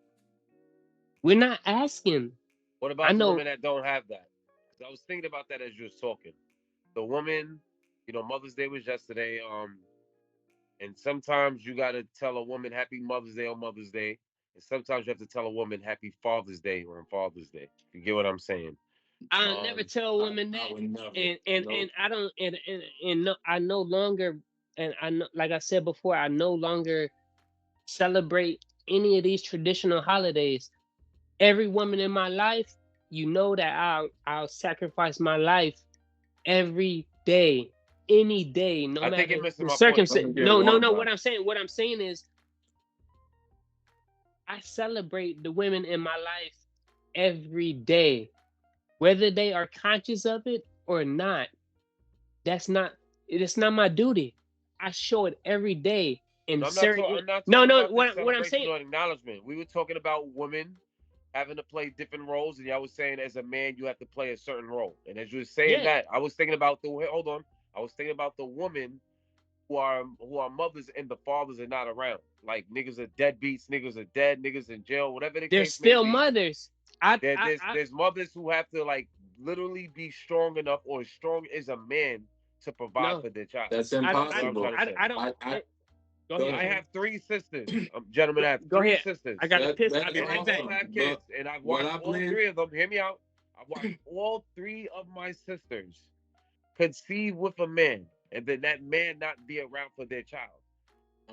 We're not asking. What I about the know. women that don't have that? 'Cause I was thinking about that as you was talking. The woman, Mother's Day was yesterday. And sometimes you gotta tell a woman Happy Mother's Day on Mother's Day, and sometimes you have to tell a woman Happy Father's Day on Father's Day. You get what I'm saying? I'll never Um, tell a woman I that, would never. and Nope. I don't, and no, I no longer, and I know, like I said before, I no longer celebrate any of these traditional holidays. Every woman in my life, you know that I'll sacrifice my life every day, any day, no I think you're matter missing the my point. Let circumstance. me get No, no, one, no. bro. What I'm saying is, I celebrate the women in my life every day, whether they are conscious of it or not. That's not it's not my duty. I show it every day in No, I'm not. certain. I'm not No, talking no. about the What I'm celebration saying. or acknowledgement. We were talking about women having to play different roles, and y'all was saying as a man you have to play a certain role. And as you were saying Yeah, that, I was thinking about the hold on. I was thinking about the woman who are mothers and the fathers are not around. Like niggas are deadbeats, niggas are dead, niggas in jail, whatever the they're case may still be. mothers. I, There, I, there's I there's mothers who have to like literally be strong enough or as strong as a man to provide no. for their child. That's That's what I'm trying impossible. to say. I don't. I Go go ahead, I ahead. Tony. have three sisters, gentlemen. I have Go three ahead. I sisters, got to piss. That I'll is be and they right back. all awesome. have But kids, and I've what watched I all believe, three of them. Hear me out. I've watched all three of my sisters conceive with a man, and then that man not be around for their child.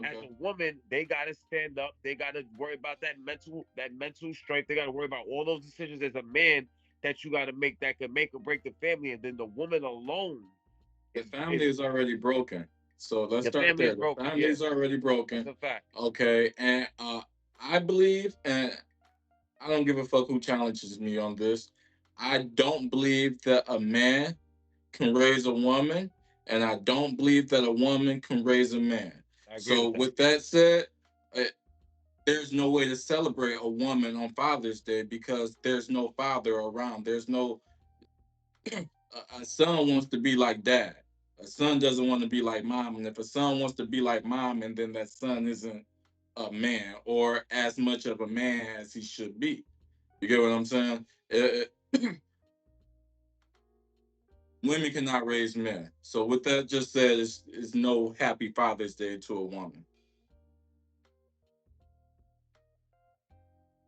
As okay, a woman, they gotta stand up. They gotta worry about that mental strength. They gotta worry about all those decisions as a man that you gotta make that can make or break the family. And then the woman alone the is family is already broken. So let's the start family is there. The broken. family Yeah, is already that's broken. a fact. Okay, and I believe, and I don't give a fuck who challenges me on this. I don't believe that a man can raise a woman, and I don't believe that a woman can raise a man. I agree So, with that. with that said, uh, there's no way to celebrate a woman on Father's Day because there's no father around. There's no a son wants to be like dad. A son doesn't want to be like mom, and if a son wants to be like mom, and then that son isn't a man or as much of a man as he should be. You get what I'm saying? Women cannot raise men. So with that just said, is no happy Father's Day to a woman.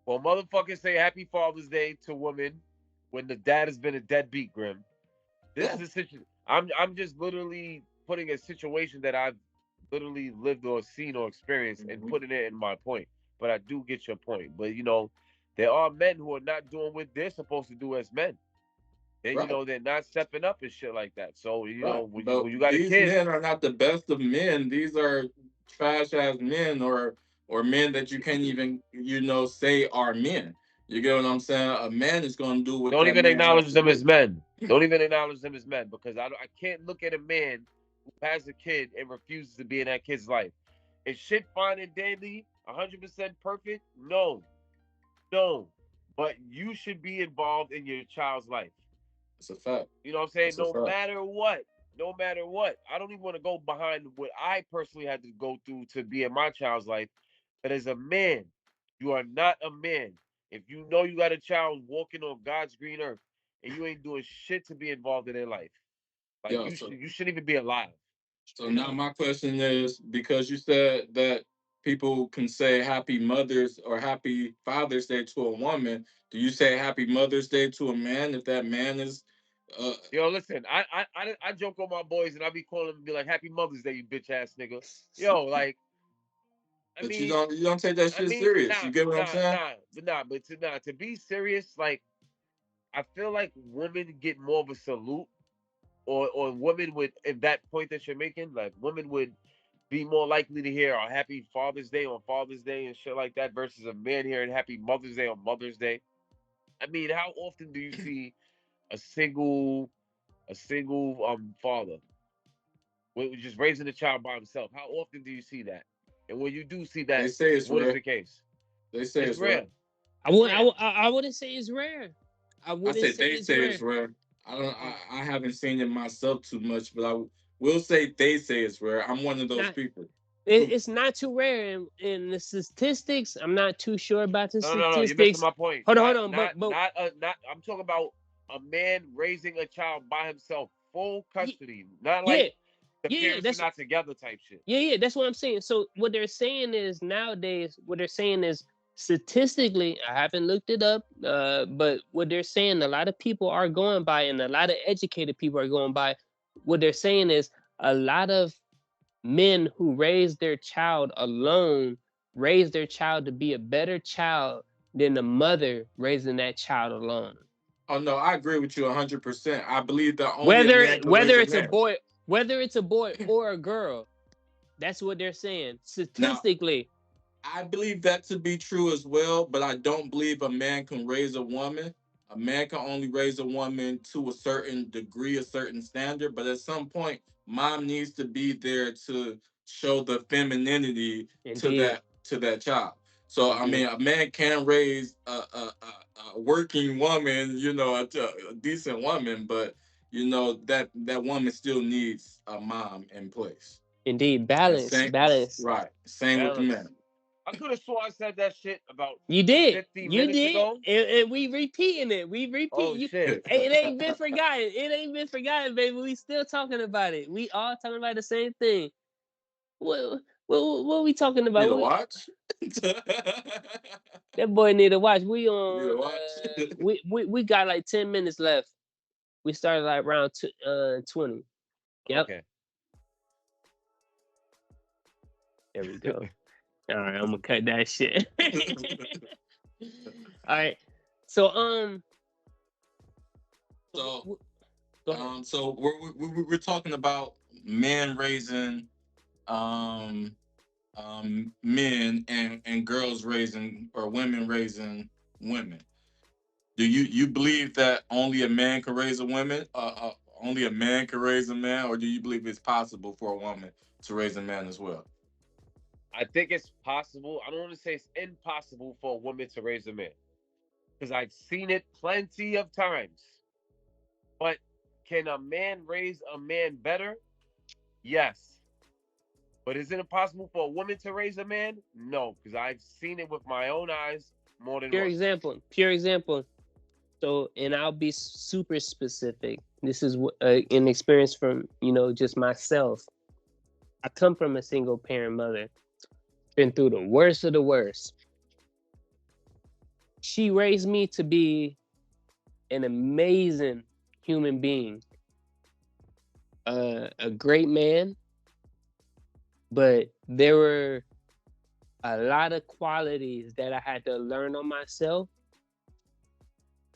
Well, motherfuckers say Happy Father's Day to women when the dad has been a deadbeat, Grim. This is Yeah, a situation. I'm just literally putting a situation that I've literally lived or seen or experienced and hmm putting it in my point. But I do get your point. But there are men who are not doing what they're supposed to do as men. And right, they're not stepping up and shit like that. So right. when you But when you got a these kid, men are not the best of men. These are trash ass men, or men that you can't even say are men. You get what I'm saying? A man is going to do what don't that even man has acknowledge to them as do. men. Don't even acknowledge them as men because I can't look at a man who has a kid and refuses to be in that kid's life. Is shit fine and dandy, 100% perfect? No, no. But you should be involved in your child's life. It's a fact. You know what I'm saying? It's a No fact. matter what. No matter what. I don't even want to go behind what I personally had to go through to be in my child's life. But as a man, you are not a man. If you know you got a child walking on God's green earth and you ain't doing shit to be involved in their life, like Yeah. you So should you shouldn't even be alive. so now my question is, because you said that people can say Happy Mother's or Happy Father's Day to a woman, do you say Happy Mother's Day to a man if that man is? Uh, Yo, listen, I joke on my boys and I be calling them and be like, Happy Mother's Day, you bitch ass nigga. Yo, like, I but mean, you don't take that shit serious. You get what I'm saying? but to be serious, like, I feel like women get more of a salute, or women would, if that point that you're making, like, women would be more likely to hear a Happy Father's Day on Father's Day and shit like that versus a man hearing Happy Mother's Day on Mother's Day. I mean, how often do you see a single father with just raising a child by himself? How often do you see that? And when you do see They that, say it's what is rare. the case? They say It's it's rare. rare. I It's would, rare. I wouldn't say it's rare. I I wouldn't said say they it's say rare. it's rare. I don't. Mm. I haven't seen it myself too much, but I will say they say it's rare. I'm one of those Not, people. Who, it's not too rare in the statistics. I'm not too sure about the No. You're missing statistics. my point. Hold on, Not. I'm talking about a man raising a child by himself, full custody. Not yeah, like the yeah, parents are not together type shit. yeah, that's what I'm saying. So what they're saying is nowadays, what they're saying is statistically, I haven't looked it up, but what they're saying, a lot of people are going by, and a lot of educated people are going by. What they're saying is a lot of men who raise their child alone raise their child to be a better child than the mother raising that child alone. oh no, I agree with you 100%. I believe that only a Whether man can raise whether a it's a man. boy, whether it's a boy or a girl, that's what they're saying Now, statistically. I believe that to be true as well, but I don't believe a man can raise a woman. A man can only raise a woman to a certain degree, a certain standard, but at some point, mom needs to be there to show the femininity Indeed, to that child. So I indeed, mean, a man can raise a working woman, you know, a decent woman, but you know that woman still needs a mom in place. indeed. And Balance, same, balance. right? Same with the Balance. men. I could have swore I said that shit about You did, 50 minutes ago. and we repeating it. We Oh repeat you. shit. It ain't been forgotten. It ain't been forgotten, baby. We still talking about it. We all talking about the same thing. What are we talking Need about? a watch? That boy need to watch. Need a watch? We got like 10 minutes left. We started like around 20. Yep. Okay. There we go. All right, I'm gonna cut that shit. All right. So so go ahead. so we're talking about men raising um men and girls raising or women raising women. Do you believe that only a man can raise a woman? Only a man can raise a man, or do you believe it's possible for a woman to raise a man as well? I think it's possible. I don't want to say it's impossible for a woman to raise a man because I've seen it plenty of times. But can a man raise a man better? Yes. But is it impossible for a woman to raise a man? No, because I've seen it with my own eyes more than Pure once. example. Pure example. So, and I'll be super specific. This is an experience from just myself. I come from a single parent mother. Been through the worst of the worst. She raised me to be an amazing human being, a great man, but there were a lot of qualities that I had to learn on myself,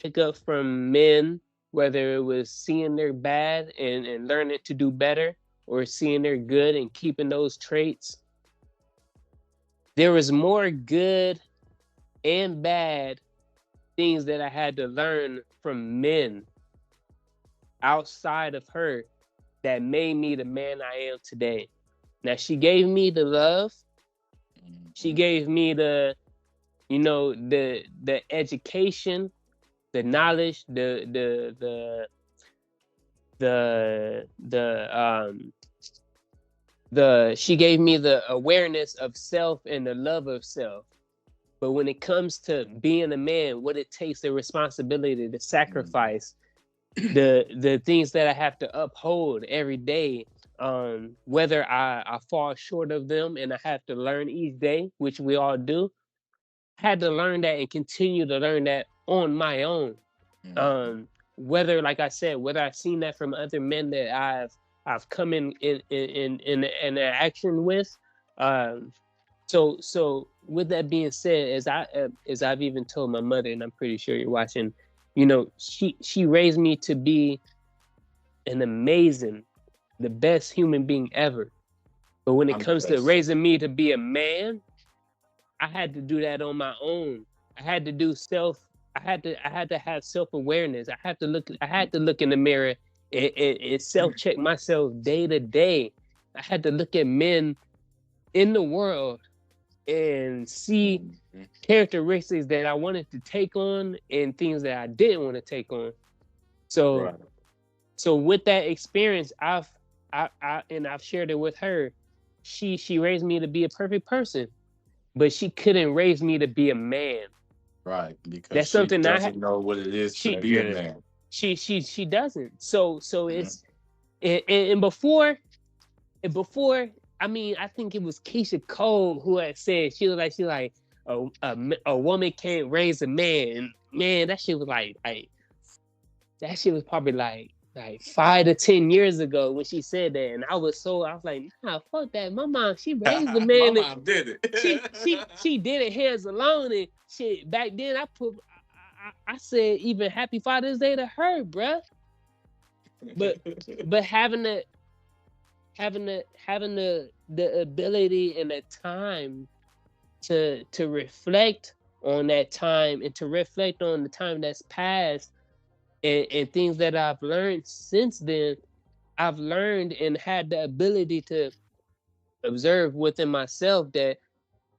pick up from men, whether it was seeing their bad and learning to do better, or seeing their good and keeping those traits. There was more good and bad things that I had to learn from men outside of her that made me the man I am today. Now, she gave me the love. She gave me the education, the knowledge, she gave me the awareness of self and the love of self. But when it comes to being a man, what it takes, the responsibility, the sacrifice, the things that I have to uphold every day, Whether I fall short of them and I have to learn each day, which we all do, I had to learn that and continue to learn that on my own. Mhm. Whether, like I said, whether I've seen that from other men that I've come in action with. Um, so with that being said, as I've even told my mother, and I'm pretty sure you're watching, she raised me to be an amazing, the best human being ever. But when it I'm the comes to best. raising me to be a man, I had to do that on my own. I had to do self. I had to have self awareness. I had to look in the mirror and self check myself day to day. I had to look at men in the world and see Mhm. characteristics that I wanted to take on and things that I didn't want to take on. So Right. so with that experience, I've shared it with her. She raised me to be a perfect person, but she couldn't raise me to be a man. Right. Because That's she something doesn't know what it is to she I be a get it. man. she doesn't. So Mhm. it's and before, I mean, I think it was Keisha Cole who had said, she was like a woman can't raise a man. Man, that shit was like that shit was probably like 5 to 10 years ago when she said that, and I was like, nah, fuck that. My mom, she raised a My man, and mom did she it. she she did it hands alone, and shit. Back then, I said even Happy Father's Day to her, bruh. But having the ability and the time to reflect on that time and to reflect on the time that's passed and things that I've learned since then. I've learned and had the ability to observe within myself that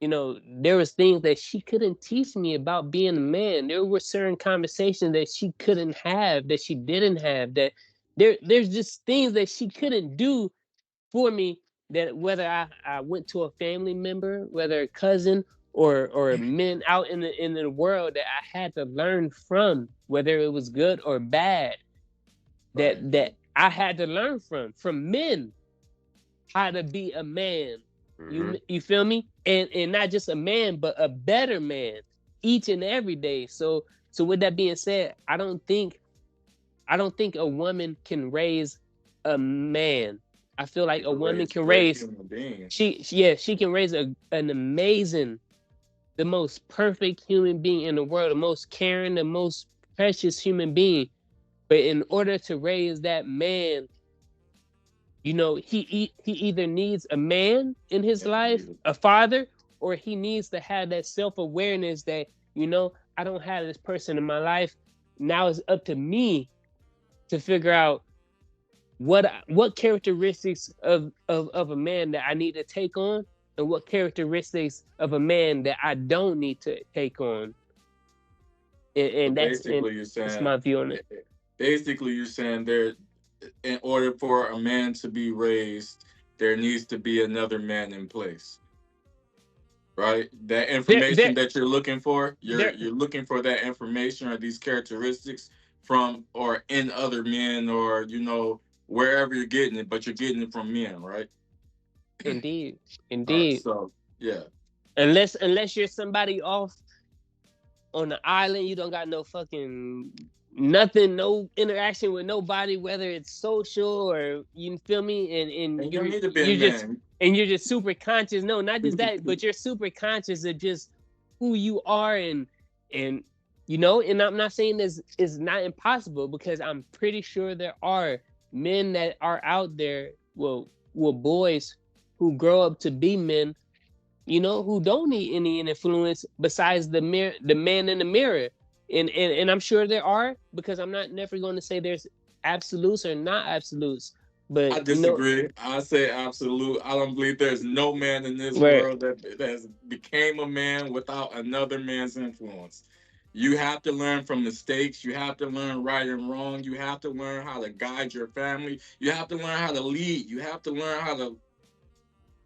there was things that she couldn't teach me about being a man. There were certain conversations that she couldn't have, that she didn't have, that there's just things that she couldn't do for me, that whether I went to a family member, whether a cousin or men out in the world, that I had to learn from, whether it was good or bad, Right. that I had to learn from men how to be a man. Hmm. You feel me? And not just a man, but a better man each and every day. So with that being said, I don't think a woman can raise a man. I feel like You a can woman raise can great raise human beings. she can raise an amazing, the most perfect human being in the world, the most caring, the most precious human being. But in order to raise that man, he either needs a man in his life, Indeed. a father, or he needs to have that self-awareness that, I don't have this person in my life. Now it's up to me to figure out what characteristics of a man that I need to take on, and what characteristics of a man that I don't need to take on. And, So and that's and that's my view on it. basically you're saying there, in order for a man to be raised, there needs to be another man in place, right? That There, information there, that you're looking for, you're there. you're looking for that information or these characteristics from or in other men, or wherever you're getting it, but you're getting it from men, right? Indeed, All right, indeed. so yeah. Unless you're somebody off on the island, you don't got no fucking nothing, no interaction with nobody, whether it's social or, you feel me, and And you don't you're need to be a you're just man. and you're just super conscious. No, not just that, but you're super conscious of just who you are, and and I'm not saying this is not impossible, because I'm pretty sure there are men that are out there, well boys who grow up to be men, who don't need any influence besides the man in the mirror. And I'm sure there are, because I'm not never going to say there's absolutes or not absolutes. I But disagree. I say absolute. I don't believe there's no man in this where world that has became a man without another man's influence. You have to learn from mistakes. You have to learn right and wrong. You have to learn how to guide your family. You have to learn how to lead. You have to learn how to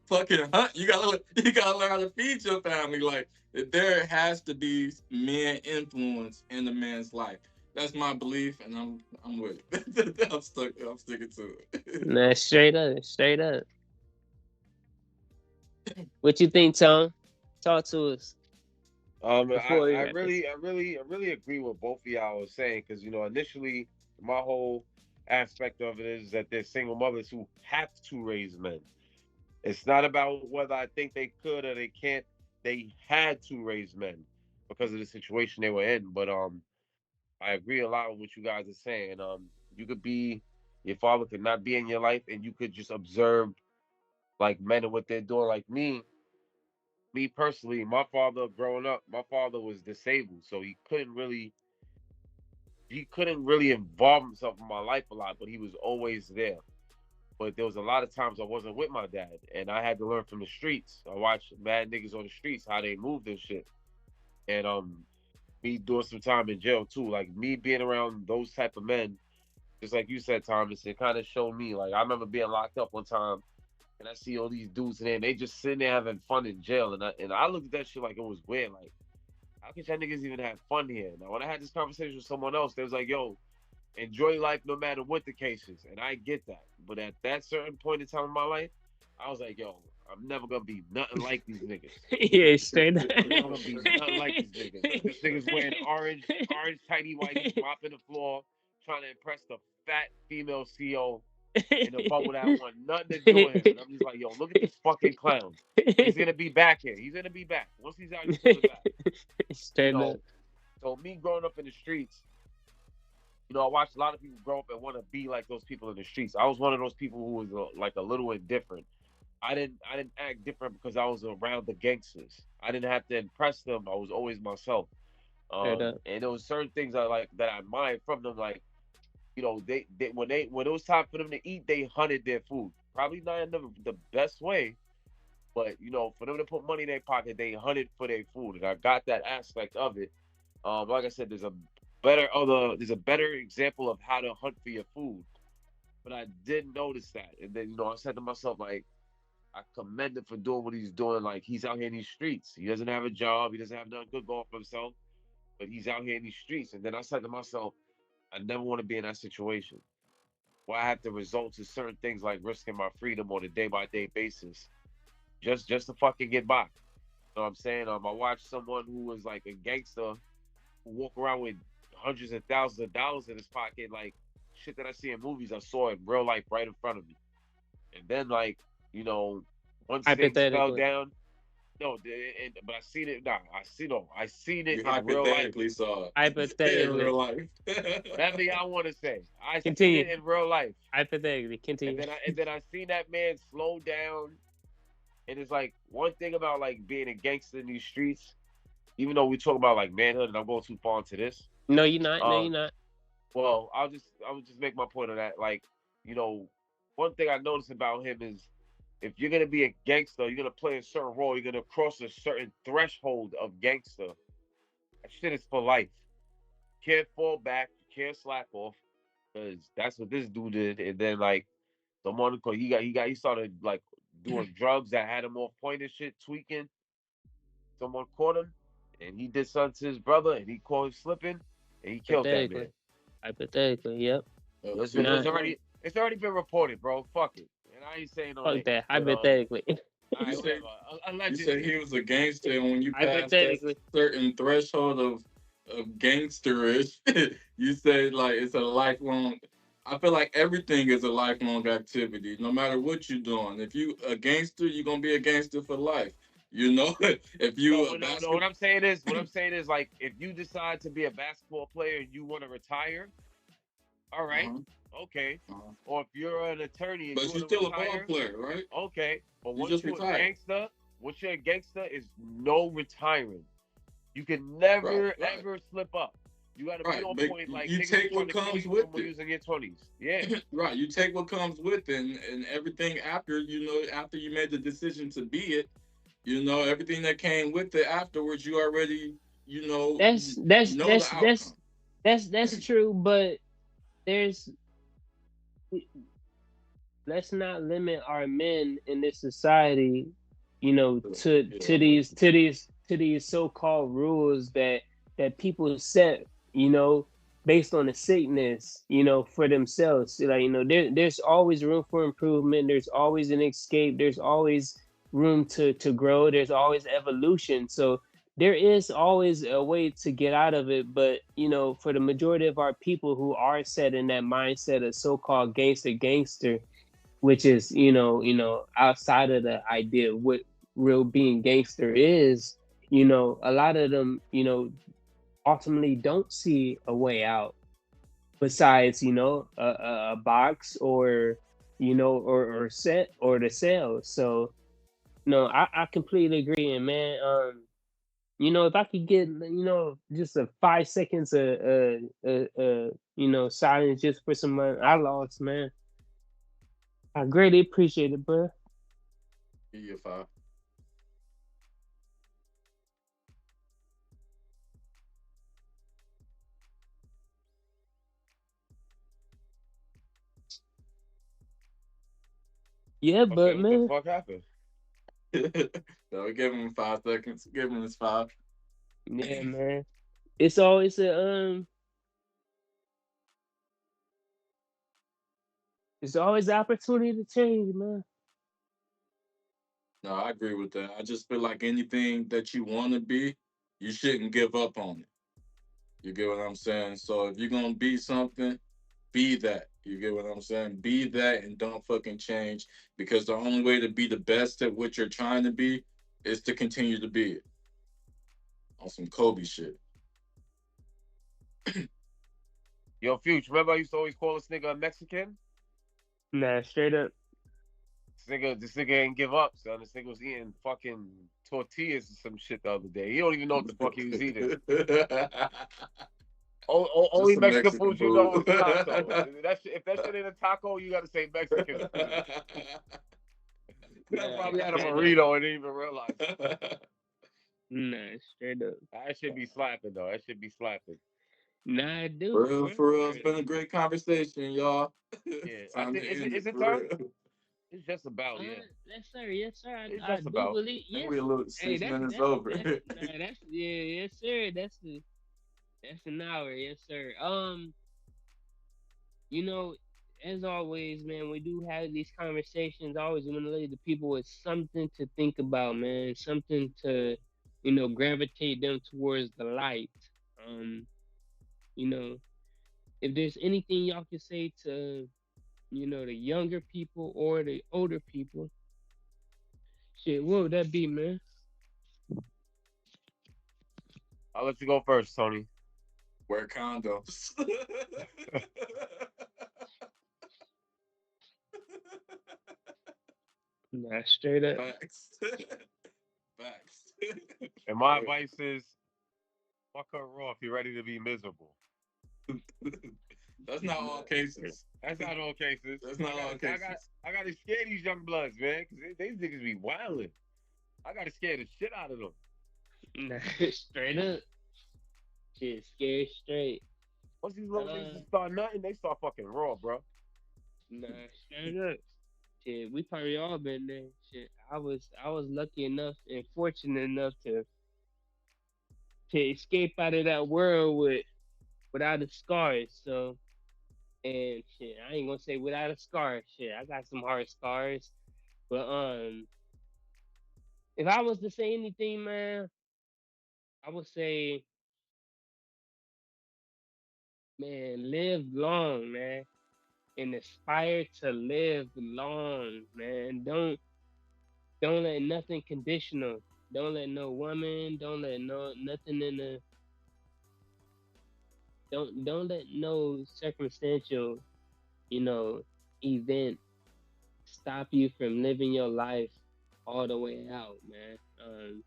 fucking hunt. You gotta learn how to feed your family. Like there has to be man influence in the man's life. That's my belief, and I'm with it. I'm stuck. I'm sticking to it. Nah, straight up, straight up. What you think, Tom? Talk to us before we I wrap this. really, I really agree with both of y'all was saying because initially my whole aspect of it is that there's single mothers who have to raise men. It's not about whether I think they could or they can't. They had to raise men because of the situation they were in. But I agree a lot with what you guys are saying. You could be your father could not be in your life, and you could just observe like men and what they're doing. Like me personally, my father growing up, my father was disabled, so he couldn't really involve himself in my life a lot, but he was always there. But there was a lot of times I wasn't with my dad, and I had to learn from the streets. I watched mad niggas on the streets how they moved and shit, and me doing some time in jail too. Like me being around those type of men, just like you said, Thomas, it kind of showed me. Like I remember being locked up one time, and I see all these dudes in there, and they just sitting there having fun in jail, and I looked at that shit like it was weird. Like how can y'all niggas even have fun here? Now when I had this conversation with someone else, they was like, "Yo, enjoy life no matter what the case is," and I get that. But at that certain point in time in my life, I was like, "Yo, I'm never gonna be nothing like these niggas. Yeah, straight up. I'm never gonna be nothing like these niggas. These niggas wearing orange tighty whities, mopping the floor, trying to impress the fat female CEO in a bubble that want nothing to do with him." And I'm just like, "Yo, look at this fucking clown. He's gonna be back here. He's gonna be back. Once he's out, he's coming back." You Straight up. know. So me growing up in the streets, I watched a lot of people grow up and want to be like those people in the streets. I was one of those people who was like a little indifferent. I didn't act different because I was around the gangsters. I didn't have to impress them. I was always myself. Straight up. And there was certain things I like that I admired from them. Like when it was time for them to eat, they hunted their food. Probably not in the best way, but for them to put money in their pocket, they hunted for their food, and I got that aspect of it. Like I said, there's a better example of how to hunt for your food, but I did notice that, and then I said to myself like, I commend him for doing what he's doing. Like he's out here in these streets. He doesn't have a job. He doesn't have nothing good going for himself, but he's out here in these streets. And then I said to myself, I never want to be in that situation where I have to resort to certain things like risking my freedom on a day by day basis just to fucking get by. You know what I'm saying? I watched someone who was like a gangster who walk around with hundreds and thousands of dollars in his pocket, like shit that I see in movies, I saw in real life right in front of me. And then you know, once things fell Hypothetically. down, no, but I seen it. Nah, I seen it You in real life. hypothetically saw it in Hypothetically. real life. Whatever y'all want to say, I seen Continue. it in real life. Hypothetically. And Continue. then I seen that man slow down. And it's like one thing about like being a gangster in these streets, even though we talk about like manhood, and I'm going too far into this. No, you're not. No, you're Um, not. well, I'll just make my point on that. Like, you know, one thing I noticed about him is if you're gonna be a gangster, you're gonna play a certain role, you're gonna cross a certain threshold of gangster. That shit is for life. Can't fall back, can't slack off, because that's what this dude did. And then like someone, cause he started like doing drugs that had him off point and shit, tweaking. Someone caught him, and he did something to his brother, and he caught him slipping, and he killed that man. Hypothetically. Hypothetically. Yep. It's, So it's Not. already it's already been reported, bro. Fuck it, and I ain't saying no Fuck names, that. but Hypothetically. all you right, said whatever. you said Allegedly, he was a gangster, and when you pass that Hypothetically. certain threshold of gangsterish, you said like it's a lifelong. I feel like everything is a lifelong activity, no matter what you're doing. If you a gangster, you're gonna be a gangster for life. You know, if no, you a no, no. basketball, What I'm saying is like if you decide to be a basketball player and you want to retire, all right, uh-huh, okay. uh-huh. Or if you're an attorney and you But want you're to still a ball retire, player, right? okay. But You just retired. once you're a gangster, is no retiring. You can Right, never right, ever slip up. You got to be right. on But point like you niggas was take trying what to kill comes you with from when you it. was in your 20s. Yeah. Right. You take what comes with it, and everything after, after you made the decision to be it, everything that came with it afterwards, you already, That's that's know the that's that's outcome. that's true, but there's let's not limit our men in this society, to Yeah, I'm with these so-called rules that people set, you know. based on the sickness, for themselves. Like, there's always room for improvement. There's always an escape. There's always room to grow. There's always evolution. So there is always a way to get out of it. But, for the majority of our people who are set in that mindset of so-called gangster, which is, outside of the idea of what real being gangster is, a lot of them, ultimately don't see a way out besides a box or or set or the sale. So no, I completely agree. And man, if I could get just a 5 seconds silence just for some outlaws, man, I greatly appreciate it, bro. Give you a five. Yeah, Okay, but what the man, fuck happened? So we give him 5 seconds. Give him his five. yeah, man, it's always it's always an opportunity to change, man. No, I agree with that. I just feel like anything that you want to be, you shouldn't give up on it. You get what I'm saying? So if you're gonna be something, be that. You get what I'm saying? Be that and don't fucking change. Because the only way to be the best at what you're trying to be is to continue to be it. On some Kobe shit. Yo, Future, remember I used to always call this nigga a Mexican? Nah, straight up. This nigga ain't give up, son. This nigga was eating fucking tortillas or some shit the other day. He don't even know what the fuck he was eating. Just Only some Mexican Mexican food you know food. is taco. If that shit ain't a taco, you gotta say Mexican food. That Nah, probably had a straight up. burrito and didn't even realize it. Nah, straight up. That should be slapping though. That should be slapping. Nah, I do, For real, bro. for real. It's been a great conversation, y'all. Yeah, I Time think to end is it, it for time? real. It's just about, yeah. Yes, sir. Yes, sir. It's I just do about. believe. I think Yes. we're a little Hey, 6 minutes over. nah, that's yeah, yes, sir. That's an hour. Yes, sir. You know, as always, man, we do have these conversations. I always want to leave the people with something to think about, man. Something to, gravitate them towards the light. Um, you know, if there's anything y'all can say to, the younger people or the older people, shit, what would that be, man? I'll let you go first, Tony. Wear condoms. Nah, straight up. Facts. Facts. And my advice is fuck her raw if you're ready to be miserable. That's not all cases. That's not all cases. That's not all cases. I gotta scare these young bloods, man, because these niggas be wilding. I gotta scare the shit out of them. Nah, straight up. Shit, scared straight. Once these little Uh, niggas start nutting, they start fucking raw, bro. nah, straight up. Shit, we probably all been there. Shit, I was lucky enough and fortunate enough to escape out of that world without a scars. So, and shit, I ain't gonna say without a scar. Shit, I got some hard scars. But if I was to say anything, man, I would say, man, live long, man, and aspire to live long, man. Don't let nothing conditional. Don't let no woman. Don't let no nothing in the. Don't let no circumstantial, you know, event stop you from living your life all the way out, man.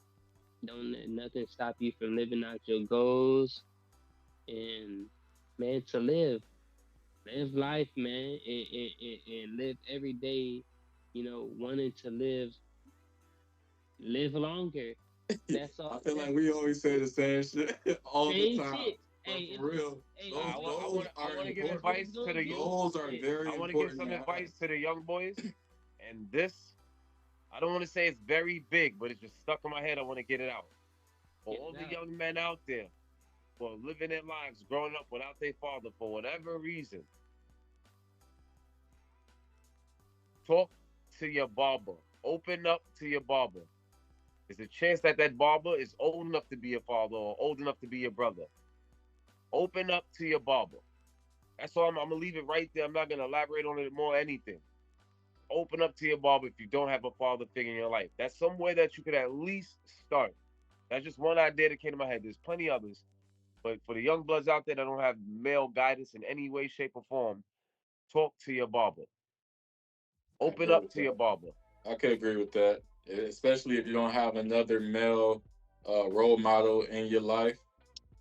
Don't let nothing stop you from living out your goals and, man, to live life, man, and live every day, wanting to live longer. That's I all. feel like we always say the same shit all the Same time. shit. But Hey, for real, hey, those goals I are want to give it's what important. it's advice to gonna the young. be. Goals are Hey, very I want to give important some to have. advice to the young boys, and this I don't want to say it's very big, but it's just stuck in my head. I want to get it out for get all it the out. young men out there. or living their lives growing up without their father for whatever reason, talk to your barber. Open up to your barber. There's a chance that that barber is old enough to be your father or old enough to be your brother. Open up to your barber. That's all. I'm gonna leave it right there. I'm not gonna elaborate on it more. Anything. Open up to your barber if you don't have a father figure in your life. That's somewhere that you could at least start. That's just one idea that came to my head. There's plenty others, but for the young bloods out there that don't have male guidance in any way, shape, or form, talk to your barber. I Open agree up with to your that. barber. I could agree with that, especially if you don't have another male role model in your life.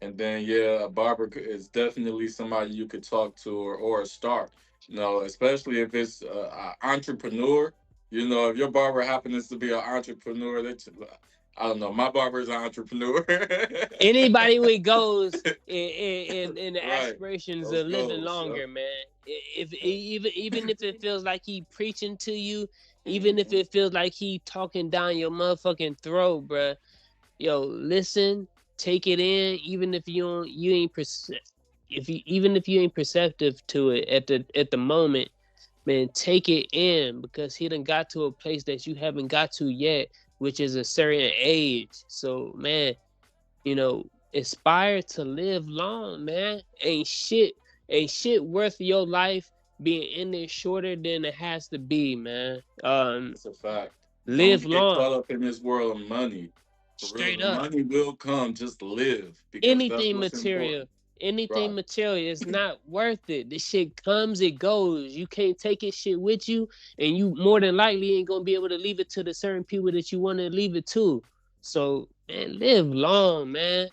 And then, yeah, a barber is definitely somebody you could talk to, or start. Especially if it's an entrepreneur. If your barber happens to be an entrepreneur, I don't know. My barber is an entrepreneur. Anybody with goals in the Right. aspirations Those of living goals. longer, man. If Yep. even if it feels like he preaching to you, even if it feels like he talking down your motherfucking throat, bruh. Yo, listen, take it in, even if you ain't if you even if you ain't perceptive to it at the moment, man, take it in because he done got to a place that you haven't got to yet, which is a certain age. So, man, you know, aspire to live long, man. Ain't shit worth your life being in there shorter than it has to be, man. It's a fact. Live Don't get long, caught up in this world of money. For real, straight the up. money will come. Just live because that's anything what's material important. anything Right. material is not worth it. This shit comes, it goes. You can't take it shit with you, and you more than likely ain't gonna be able to leave it to the certain people that you want to leave it to. So, man, live long, man.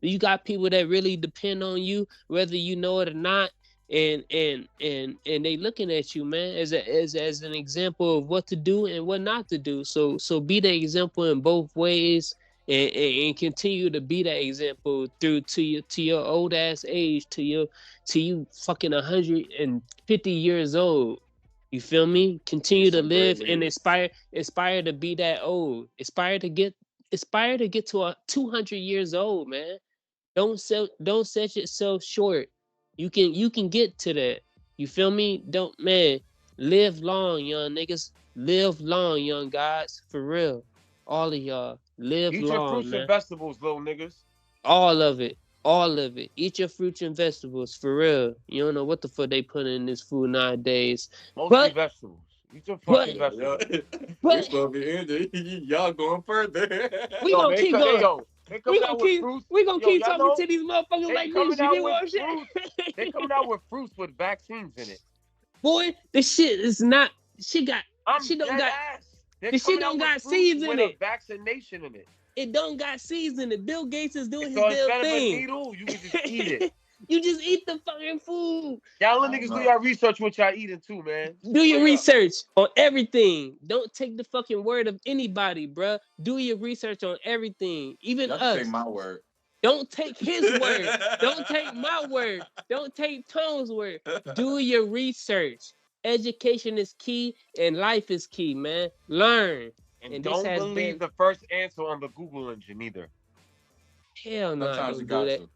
You got people that really depend on you, whether you know it or not, and they looking at you, man, as an example of what to do and what not to do. So be the example in both ways, and continue to be that example through to your old ass age, to you fucking 150 years old. You feel me? Be Continue to some great live and leaders. aspire to be that old. Aspire to get to 200 years old, man. Don't set yourself short. You can get to that. You feel me? Don't, man, live long, young niggas. Live long, young guys. For real. All of y'all. Live Eat your long, fruits and man. vegetables, little niggas. All of it. All of it. Eat your fruits and vegetables. For real. You don't know what the fuck they put in this food nowadays. Mostly But vegetables. Eat your but fucking Yo, vegetables. we but supposed to be ending. Y'all going further. we Yo, gonna man, keep hey, going. yo, they coming out with fruits. We gonna Yo, keep y'all talking know to these motherfuckers they like this. coming You out get what with I'm fruits. They saying? coming out with fruits with vaccines in it. Boy, the shit is not. She got. I'm She don't dead got. ass. They're The shit coming out don't with got fruits seeds in with a it. vaccination in it. It don't got seeds in it. Bill Gates is doing his So damn instead of a thing. needle, you can just eat it. You just eat the fucking food. Y'all I little don't niggas do know. y'all research what y'all eating too, man. Do your Straight up. research on everything. Don't take the fucking word of anybody, bruh. Do your research on everything, even Y'all can take us. my word. Don't take his word. Don't take my word. Don't take Tone's word. Do your research. Education is key and life is key, man. Learn. And And this don't has believe been the first answer on the Google engine either. hell no, Sometimes you don't do got that. to.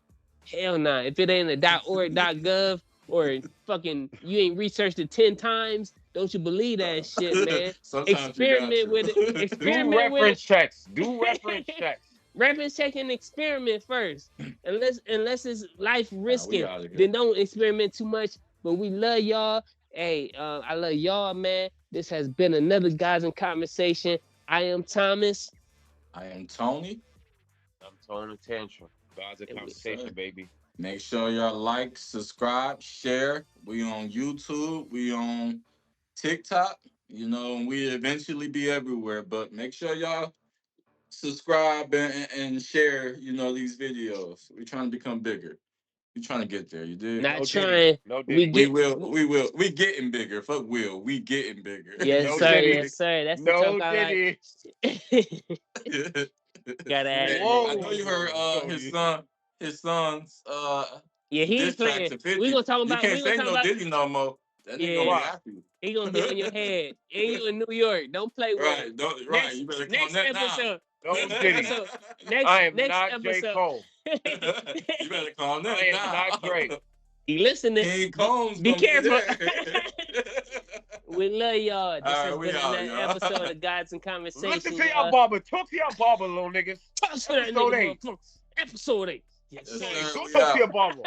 Hell no. If it ain't a .org, .gov, or fucking you ain't researched it 10 times, don't you believe that shit, man. Sometimes you got Experiment with it. to. Do Experiment with reference checks. Do reference it. checks. Reference check and experiment first. Unless it's life Nah, we risking, out of then here. don't experiment too much. But we love y'all. Hey, I love y'all, man. This has been another Guys in Conversation. I am Thomas. I am Tony. I'm Tone The Tantrum. God's a And we, Yes, sir. conversation, baby. Make sure y'all like, subscribe, share. We on YouTube. We on TikTok. And we eventually be everywhere. But make sure y'all subscribe and share. These videos. We trying to become bigger. We trying to get there. You did. not No diddy. trying. No We diddy. We get. will. We will. We getting bigger. Fuck will. We getting bigger. Yes, No sir. diddy. Yes, sir. That's the talk No I like. diddy. Gotta add Hey, that. I know you heard Whoa, Tony. his son's Yeah, he ain't diss track playing. to 50. You We can't ain't gonna say talk no about. Diddy no more. That nigga gonna be Yeah, Why? happy. he gonna get on your head. And you in New York. Don't play with him. Right, don't right. Next You better calm next that down. episode. No Diddy. So I am next not J. episode. Cole. You better calm that I am down. not Drake. You listening? King Combs Be gonna be careful. there. We love y'all. This All has right, we been out, another y'all. episode of Gods and Conversation. Listen to your barber. Talk to your barber, little niggas. Talk to that Episode nigga, 8. motherfucker. Episode 8. Yes, Yes, sir. sir. Go We talk out. to your barber.